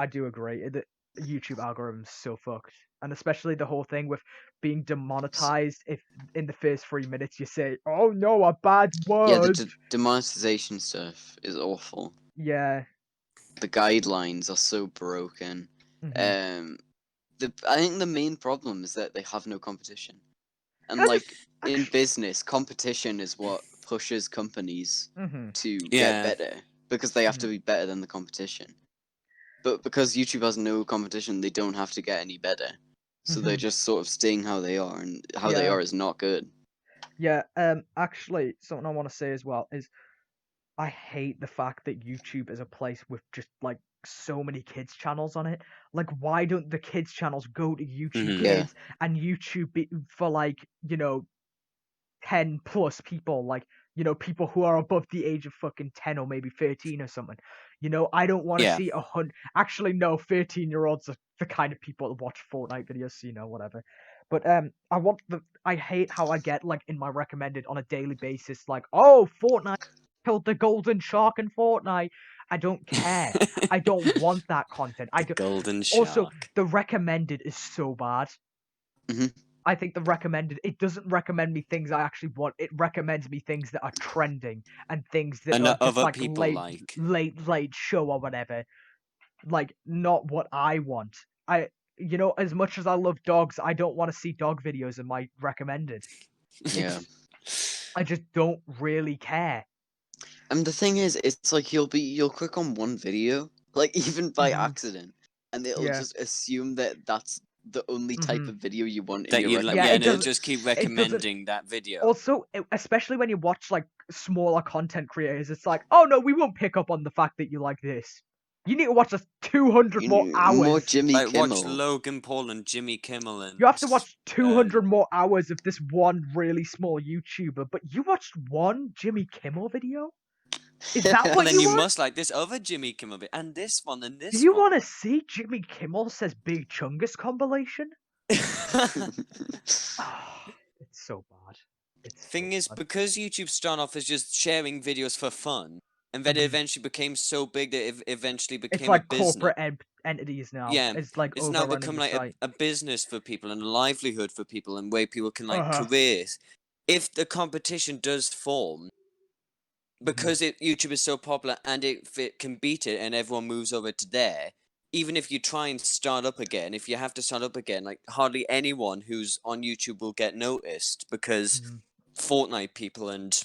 do agree that YouTube algorithm's so fucked, and especially the whole thing with being demonetized if in the first 3 minutes you say, "Oh no, a bad Yeah, the word." demonetization stuff is awful. Yeah. The guidelines are so broken. Mhm. I think the main problem is that they have no competition. And Can I like just in business, competition is what pushes companies Mhm. to get Yeah. better because they have to Mhm. be better than the competition. But because YouTube has no competition, they don't have to get any better. So they're Mhm. just sort of staying how they are, and how they Yeah. are is not good. Yeah. Actually, something I want to say as well is I hate the fact that YouTube is a place with just like so many kids channels on it. Like, why don't the kids channels go to YouTube Mhm. Yeah. Kids and YouTube for like 10 plus people, like, people who are above the age of fucking 10 or maybe 13 or something. I don't want to Yeah. see 100. Actually, no, 13-year-olds are the kind of people that watch Fortnite videos, so whatever. But I hate how I get like in my recommended on a daily basis, like, oh, Fortnite killed the golden shark in Fortnite. I don't care. I don't want that content. I do. Golden Also, shark. the recommended is so bad. hmm I think the recommended, it doesn't recommend me things I actually want. It recommends me things that are trending and things that And are that just other like people like. late show or whatever. Like not what I want. As much as I love dogs, I don't want to see dog videos in my recommended. Yeah. I just don't really care. And the thing is, it's like you'll click on one video, like even by Mhm. accident, and it'll Yeah. just assume that that's the only type Mhm. of video you want in That your you like, Yeah, yeah, it and it'll recommended. doesn't. just keep It doesn't. recommending that video. Also, especially when you watch like smaller content creators, it's like, oh no, we won't pick up on the fact that you like this. You need to watch us 200 more More hours. Jimmy Like watch Kimmel. Logan Paul and Jimmy Kimmel and You have to watch 200 more hours of this one really small YouTuber, but you watched one Jimmy Kimmel video? Is that And what then you you want? must like this other Jimmy Kimmel bit, and this one, and Do this you one. want to see Jimmy Kimmel says Big Chungus compilation? Oh, it's so bad. It's so Thing is, bad. because YouTube started off as just sharing videos for fun, and then it Mhm. eventually became so big that it eventually It's became a like business. corporate entities now. Yeah, It's like it's now overrunning become the like site. a business for people and a livelihood for people, and where people can like Uh-huh. careers. If the competition does form, because YouTube is so popular and if it can beat it and everyone moves over to there, even if you try and start up again, if you have to start up again, like hardly anyone who's on YouTube will get noticed because Mhm. Fortnite people and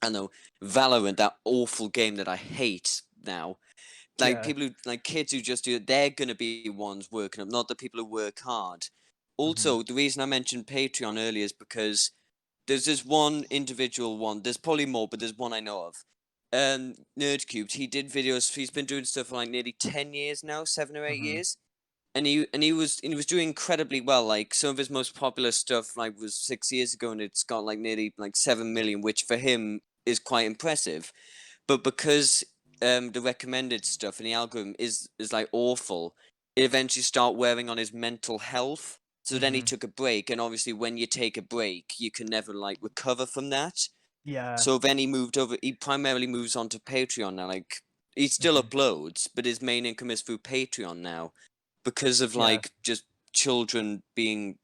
I don't know Valorant, that awful game that I hate now. Like Yeah. people who like kids who just do it, they're gonna be ones working up, not the people who work hard. Also, the reason I mentioned Patreon earlier is because there's this one individual one. There's probably more, but there's one I know of. Nerdcubed. He did videos. He's been doing stuff for like nearly 10 years now, 7 or 8 years, and he was doing incredibly well. Like some of his most popular stuff, like was 6 years ago, and it's got like nearly like 7 million, which for him is quite impressive. But because the recommended stuff and the algorithm is like awful, it eventually start wearing on his mental health. So then he took a break, and obviously when you take a break, you can never like recover from that. Yeah. So then he moved over. He primarily moves on to Patreon now. Like he still uploads, but his main income is through Patreon now, because of Yeah. like just children being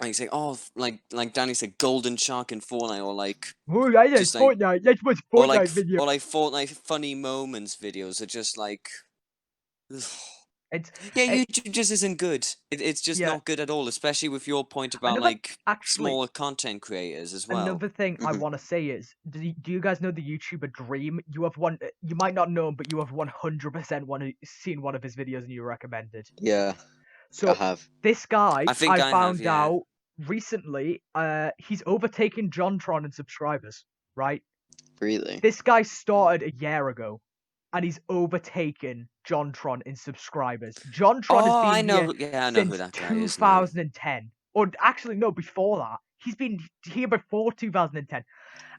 like saying, oh, like Danny said, golden shark in Fortnite, or like Oh, yeah, yeah, just like Fortnite. Let's watch or like Fortnite video. or like Fortnite funny moments videos are just like It's yeah, it, YouTube just isn't good. It's just yeah. not good at all, especially with your point about Another like actually smaller content creators as well. another thing I want to say is, do you guys know the YouTuber Dream? You have one. You might not know him, but you have 100% seen one of his videos and you recommended. Yeah, I So have. this guy, I think I I have, found yeah. out recently, he's overtaken JonTron in subscribers. Right? Really? This guy started a year ago, and he's overtaken JonTron in subscribers. JonTron has Oh, been I here know. Yeah, I know who since that guy is now. 2010, or actually no, before that. He's been here before 2010,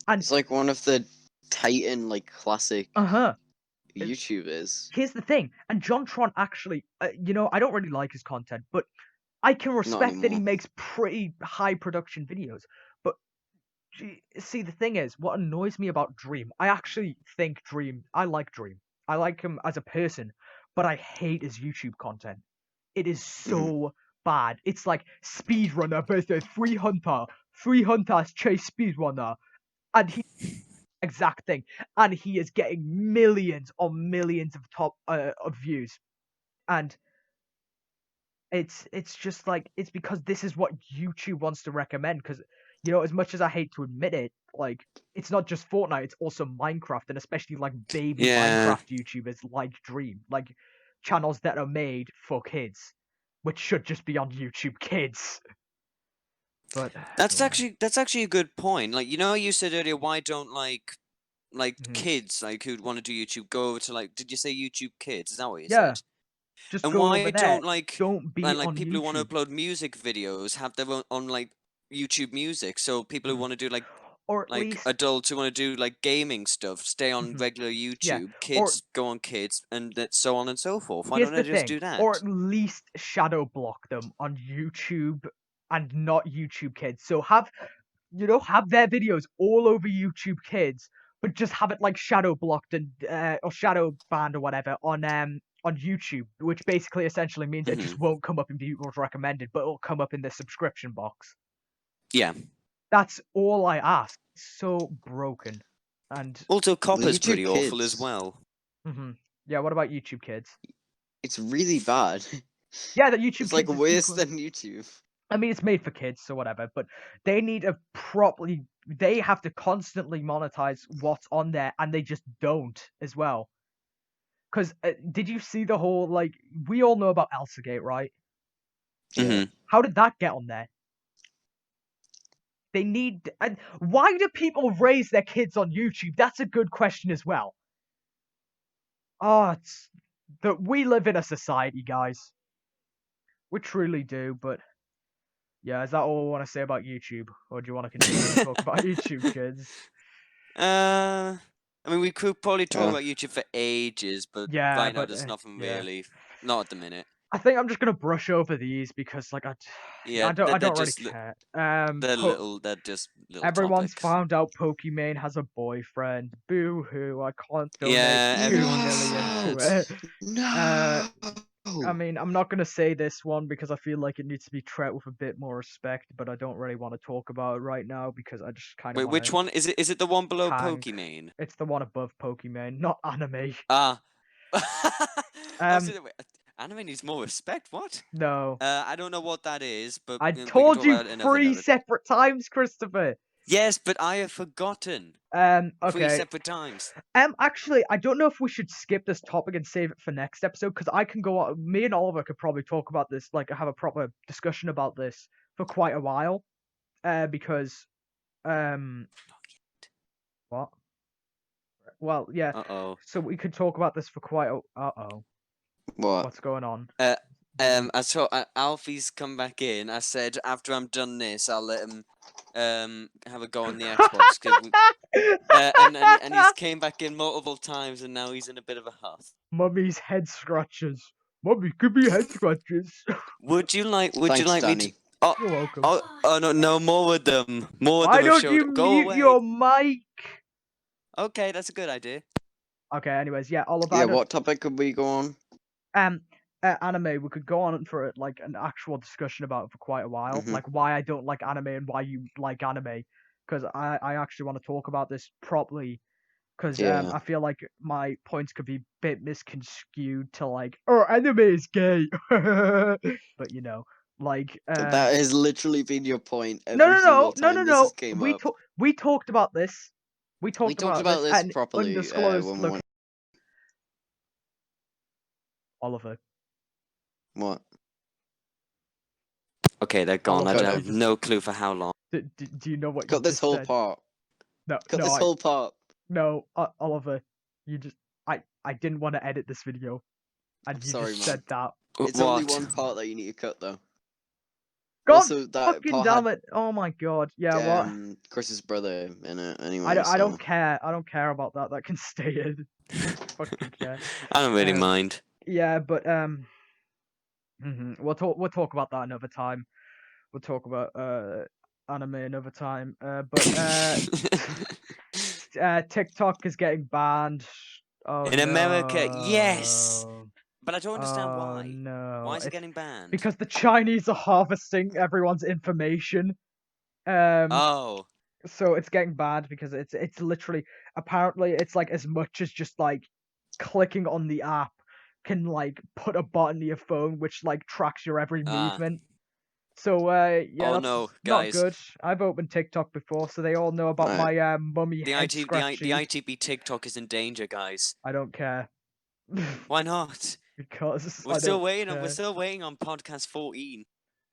and It's like one of the Titan, like, classic uh-huh. YouTubers. Here's the thing, and JonTron actually, I don't really like his content, but I can Not respect that he anymore. makes pretty high production videos. But see, the thing is, what annoys me about Dream, I actually think I like Dream. I like him as a person, but I hate his YouTube content. It is so bad. It's like speedrunner versus free hunters chase speedrunner, and he exact thing, and he is getting millions on millions of of views, and it's just like it's because this is what YouTube wants to recommend. Because as much as I hate to admit it, like it's not just Fortnite, it's also Minecraft, and especially like baby Yeah. Minecraft YouTubers like Dream, like channels that are made for kids, which should just be on YouTube Kids. But That's yeah. actually a good point. Like, you said earlier, why don't like Mhm. kids like who'd want to do YouTube go over to like did you say YouTube Kids? Is that what you Yeah, said? just And go over why there. don't like Don't be like on people who want to YouTube. upload music videos have their own on like YouTube Music? So people who Mhm. want to do Or at like least, adults who want to do like gaming stuff stay on mhm, regular yeah. YouTube. Or Kids go on Kids, and so on and so forth. Why here's don't the they just thing, do or that? at least shadow block them on YouTube and not YouTube Kids. So have their videos all over YouTube Kids, but just have it like shadow blocked and or shadow banned or whatever on YouTube, which basically essentially means it just won't come up in people's recommended, but it'll come up in the subscription box. Yeah. That's all I ask. It's so broken. And Also, Well, Copper's YouTube pretty awful as Kids, well. yeah, what about YouTube Kids? it's really bad. Yeah, the YouTube It's like Kids is worse equal. than YouTube. I mean, it's made for kids, so whatever. But they need to properly. They have to constantly monetize what's on there, and they just don't as well. Because did you see the whole like? We all know about ElsaGate, right? Yeah. How did that get on there? They need. And why do people raise their kids on YouTube? That's a good question as well. Oh, it's that we live in a society, guys. We truly do, but yeah, is that all I want to say about YouTube? Or do you want to continue to talk about YouTube Kids? uh, I mean, we could probably talk Yeah. about YouTube for ages, but Yeah, right now but, there's nothing yeah. really. Not at the minute. I think I'm just gonna brush over these because, like, Yeah, I don't they're really just care. they're just little Everyone's topics. found out Pokimane has a boyfriend. Boo hoo! I can't donate Yeah, 2 million to it. No. I mean, I'm not gonna say this one because I feel like it needs to be treated with a bit more respect, but I don't really want to talk about it right now because I just kind of Wait, want which one is it? Is it the one below hang. Pokimane? It's the one above Pokimane, not anime. Ah. I was Um, wait, anime needs more respect. What? no. I don't know what that is, but I we can told talk you about it another 3 note. separate times, Christopher. Yes, but I have forgotten. 3 Okay. separate times. Actually, I don't know if we should skip this topic and save it for next episode because I can go on. Me and Oliver could probably talk about this, like have a proper discussion about this for quite a while. Because what? Well, yeah. Uh-oh. So we could talk about this for quite a. What? What's going on? I saw Alfie's come back in. I said after I'm done this, I'll let him have a go on the Xbox and he's came back in multiple times and now he's in a bit of a huff. Mummy's head scratches. Mummy, give me head scratches. Would you like Thanks, me to? Danny. You're welcome. Oh no, more with them. More with Why them. don't you Go mute away. your mic? Okay, that's a good idea. Okay. Anyways, yeah, Oliver. Yeah, what topic could we go on? Anime. We could go on for like an actual discussion about it for quite a while, Mhm. like why I don't like anime and why you like anime, because I actually want to talk about this properly, because Yeah. I feel like my points could be a bit misconstrued to like, oh, anime is gay, but you know, like That has literally been your point every no, single time this has came we up. we talked about this. We talked, talked about this at properly undisclosed when we look. went. Oliver. What? Okay, they're gone. I Oliver, have no clue for how long. do you know what you Got this just whole said? part. No, Got no, this whole part. No, Oliver, you just I didn't want to edit this video, and I'm you sorry, just man. said that. It's What? only one part that you need to cut though. God Also, that fucking part damn had it! Oh my god, yeah, what? Chris's brother in it anyway. I don't so- care. I don't care about that. That can stay in. Fucking care. I don't really Um, mind. Yeah, but we'll talk about that another time. We'll talk about anime another time. TikTok is getting banned. Oh In America, yes. no. But I don't understand Oh why. no. Why is it It's getting banned? because the Chinese are harvesting everyone's information. Oh. So it's getting banned because it's literally, apparently it's like as much as just like clicking on the app can like put a button to your phone which like tracks your every Ah. movement. So yeah, Oh that's no, not guys. good. I've opened TikTok before, so they all know about Right. my mummy The head scratching. ITB TikTok is in danger, guys. I don't care. Why not? Because We're I still don't waiting. care. We're still waiting on podcast 14.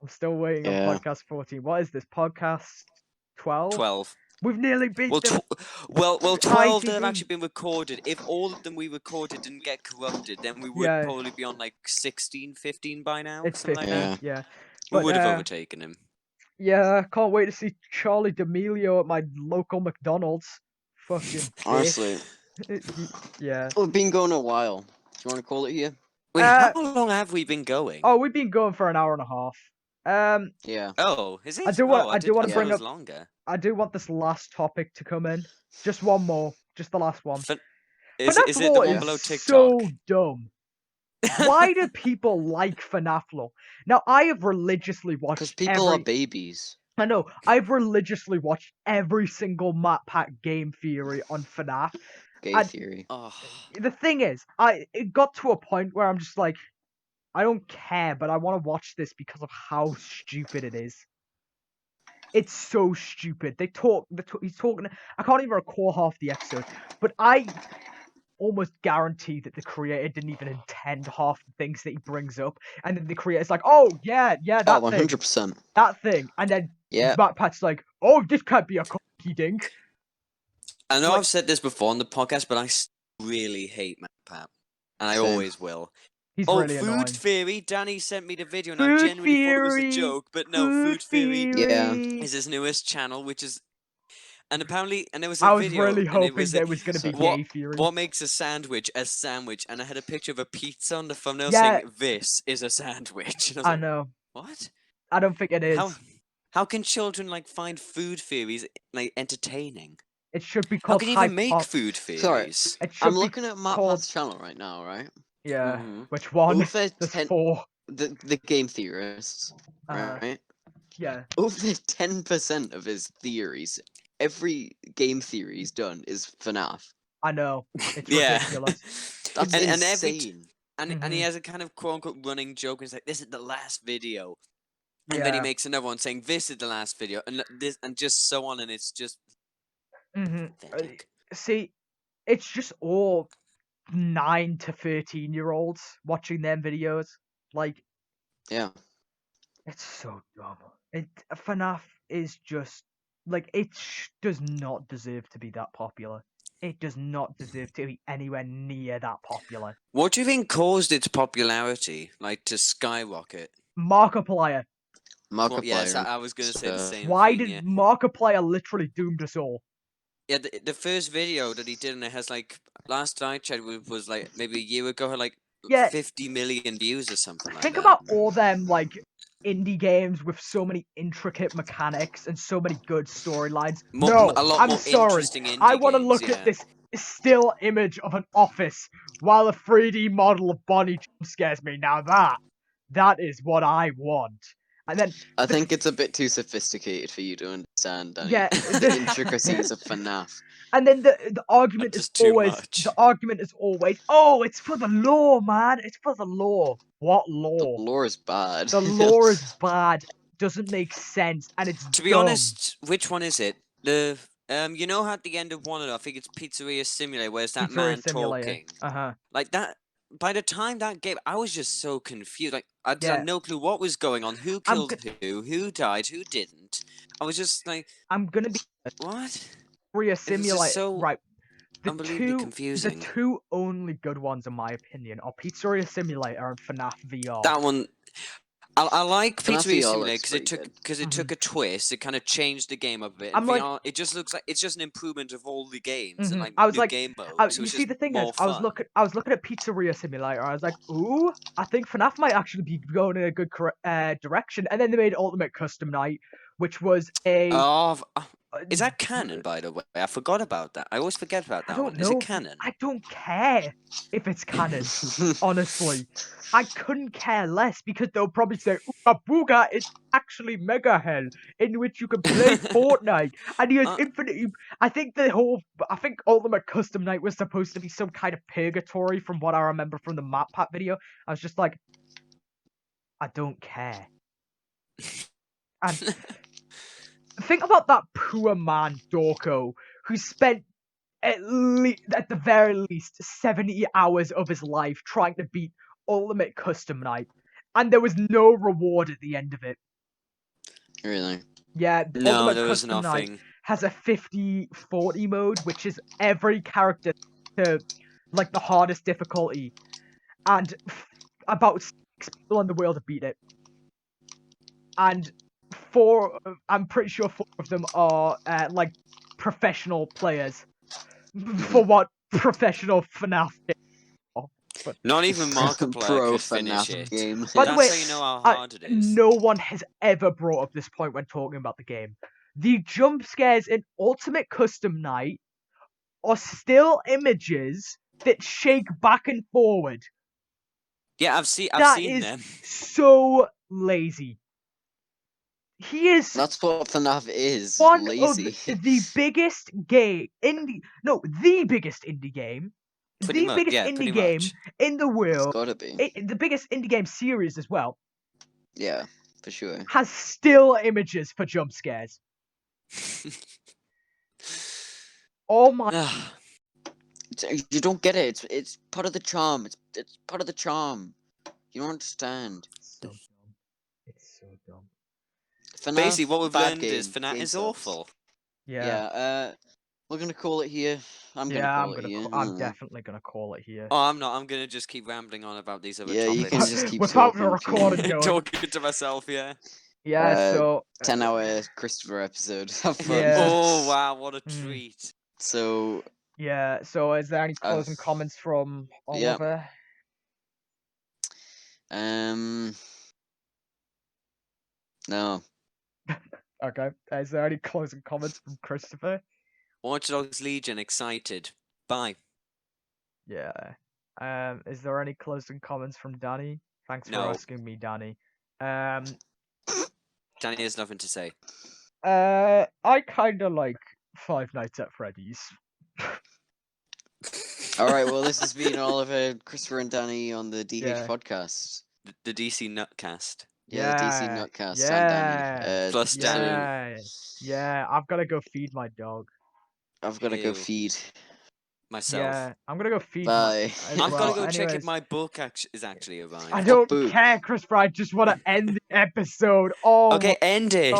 I'm still waiting Yeah. on podcast 14. What is this, podcast 12? 12. We've nearly beat Well, them. 12 that have ITB. actually been recorded. If all of them we recorded didn't get corrupted, then we would Yeah. probably be on like 16, 15 by now. It's something 15, like that. yeah. We But would have overtaken him. yeah, can't wait to see Charlie D'Amelio at my local McDonald's. Fucking Honestly, yeah. we've been going a while. Do you want to call it here? Wait, how long have we been going? Oh, we've been going for an hour and a half. Yeah. Oh, is it? I do want I to thought bring it was up. longer. I do want this last topic to come in. Just one more. Just the last one. Is FNAF it the lore one is below TikTok? so dumb. Why do people like FNAF lore? Now, I have religiously watched Because people are babies. I know. I've religiously watched every single map pack game theory on FNAF. Gay theory. Oh. The thing is, it got to a point where I'm just like, I don't care, but I want to watch this because of how stupid it is. It's so stupid. He's talking. I can't even recall half the episode, but I almost guarantee that the creator didn't even intend half the things that he brings up, and then the creator's like, "Oh yeah, that Oh, thing, 100%. that thing," and then Yeah. Pat's like, "Oh, this can't be a cocky dink." I know Like- I've said this before on the podcast, but I really hate MacPap. And I Same. always will. He's Oh, really Food annoying. Theory. Danny sent me the video, and I Food genuinely thought it was Theory, a joke. But no, Food Theory Yeah. is his newest channel, which is... And apparently, and there was a I was video, really and it hoping was there was going to be Sorry. gay theory. what makes a sandwich a sandwich? And I had a picture of a pizza on the thumbnail Yeah. saying, "This is a sandwich." And I was I like, know. "What? I don't think it is. How can children like find food theories like entertaining? It should be How called can you even make hypo- food Sorry. theories?" It should I'm be looking at called. MatPat's channel right now, right? Yeah. Mhm. Which one? Over There's 10 4. the game theorists, Uh, right? yeah. Over 10% of his theories, every game theory he's done is FNAF. I know. It's Yeah. ridiculous. That's and insane. and he has a kind of quote unquote running joke. And he's like, "This is the last video," and then he Yeah. makes another one saying, "This is the last video," and this, and just so on, and it's just pathetic. See, it's just all 9 to 13-year-olds watching them videos. Like, Yeah. it's so dumb. FNAF is just like does not deserve to be that popular. It does not deserve to be anywhere near that popular. What do you think caused its popularity, like to skyrocket? Markiplier. Well, yes, Markiplier. I was gonna say the same Why thing. did Yeah, Markiplier literally doomed us all? yeah. The first video that he did, and it has like last I checked was like maybe a year ago, had like Yeah. 50 million views or something like Think that. about all them like indie games with so many intricate mechanics and so many good storylines. No, a lot I'm more sorry. interesting indie I want to games, look yeah. at this still image of an office while a 3D model of Bonnie jump scares me. Now that is what I want. And then I think it's a bit too sophisticated for you to understand, Danny. yeah, The intricacies of FNAF. And then the argument is Just too always much. oh, it's for the lore, man. It's for the lore. What The lore? lore is bad. The lore is bad. Doesn't make sense, and it's To be dumb. honest, which one is it? The you know how at the end of one of them, I think it's Pizzeria Simulator, where it's that Pizzeria man Simulator. talking. Uh-huh. Like that. By the time that game, I was just so confused. Like I Yeah. had no clue what was going on, who I'm killed who died, who didn't. I was just like, I'm gonna be what? Pizzeria It was Simulator. just so Right. unbelievably The confusing. two only good ones, in my opinion, are Pizzeria Simulator and FNAF VR. That one, I like FNAF Pizzeria VR Simulator looks pretty because it took a twist. It kind of changed the game a bit. I'm And like- VR, it just looks like it's just an improvement of all the games and like I was new like, game modes. So you it's see, just the thing more is, I was fun. looking at Pizzeria Simulator. I was like, ooh, I think FNAF might actually be going in a good direction. And then they made Ultimate Custom Night, which was a. Is that canon, by the way? I forgot about that. I always forget about I that don't one. know. Is it canon? I don't care if it's canon. Honestly, I couldn't care less because they'll probably say Ooga Booga is actually Mega Hell, in which you can play Fortnite, and he has infinite. I think Ultimate Custom Night was supposed to be some kind of purgatory, from what I remember from the MatPat video. I was just like, I don't care. And think about that poor man, Dorko, who spent at the very least 70 hours of his life trying to beat Ultimate Custom Night, and there was no reward at the end of it. Really? Yeah, No, Ultimate there was Custom Night nothing. has a 50-40 mode, which is every character to like the hardest difficulty, and about 6 people in the world have beat it. And I'm pretty sure 4 of them are like professional players. For what professional FNAF game? But Not even Markiplier Pro could finish FNAF it. game. By the way, That's how you know how hard it is. no one has ever brought up this point when talking about the game. The jump scares in Ultimate Custom Night are still images that shake back and forward. Yeah, I've seen That is them. so lazy. He is That's what FNAF is. one Lazy. of the biggest the biggest indie game. Pretty much, Biggest yeah, indie pretty game much. in the It's world. gotta be. The biggest indie game series as well. Yeah, for sure. Has still images for jump scares. Oh my! You don't get it. It's part of the charm. It's part of the charm. You don't understand. So dumb. It's so dumb. FNAF, Basically, what we've bad learned is game. FNAF Game is sucks. awful. Yeah. We're gonna call it here. I'm definitely gonna call it here. Oh, I'm not. I'm gonna just keep rambling on about these other Yeah, topics. you can just keep Without talking the if you want. recording going. Talking to myself, yeah. Yeah, so 10-hour Christopher episode. Have fun. Yeah. Oh wow, what a Mm. treat! So yeah, so is there any I've- closing comments from yeah. Oliver? No. Okay. Is there any closing comments from Christopher? Watch Dogs Legion, excited. Bye. Yeah. Is there any closing comments from Danny? Thanks for No. asking me, Danny. Danny has nothing to say. I kind of like Five Nights at Freddy's. All right. Well, this has been Oliver, Christopher, and Danny on the DH Yeah. podcast. The DC Nutcast. Yeah, DC Yeah, Nutcast. yeah, I'm Danny. Plus Danny. yeah, yeah. I've got to go feed my dog. I've got to go Ew. feed. Myself. Yeah, I'm gonna go feed Bye. as I've well. got to go check if Anyways, my book is actually I arrived. don't boo. care, Christopher. I just want to end the episode. Oh Okay, end it.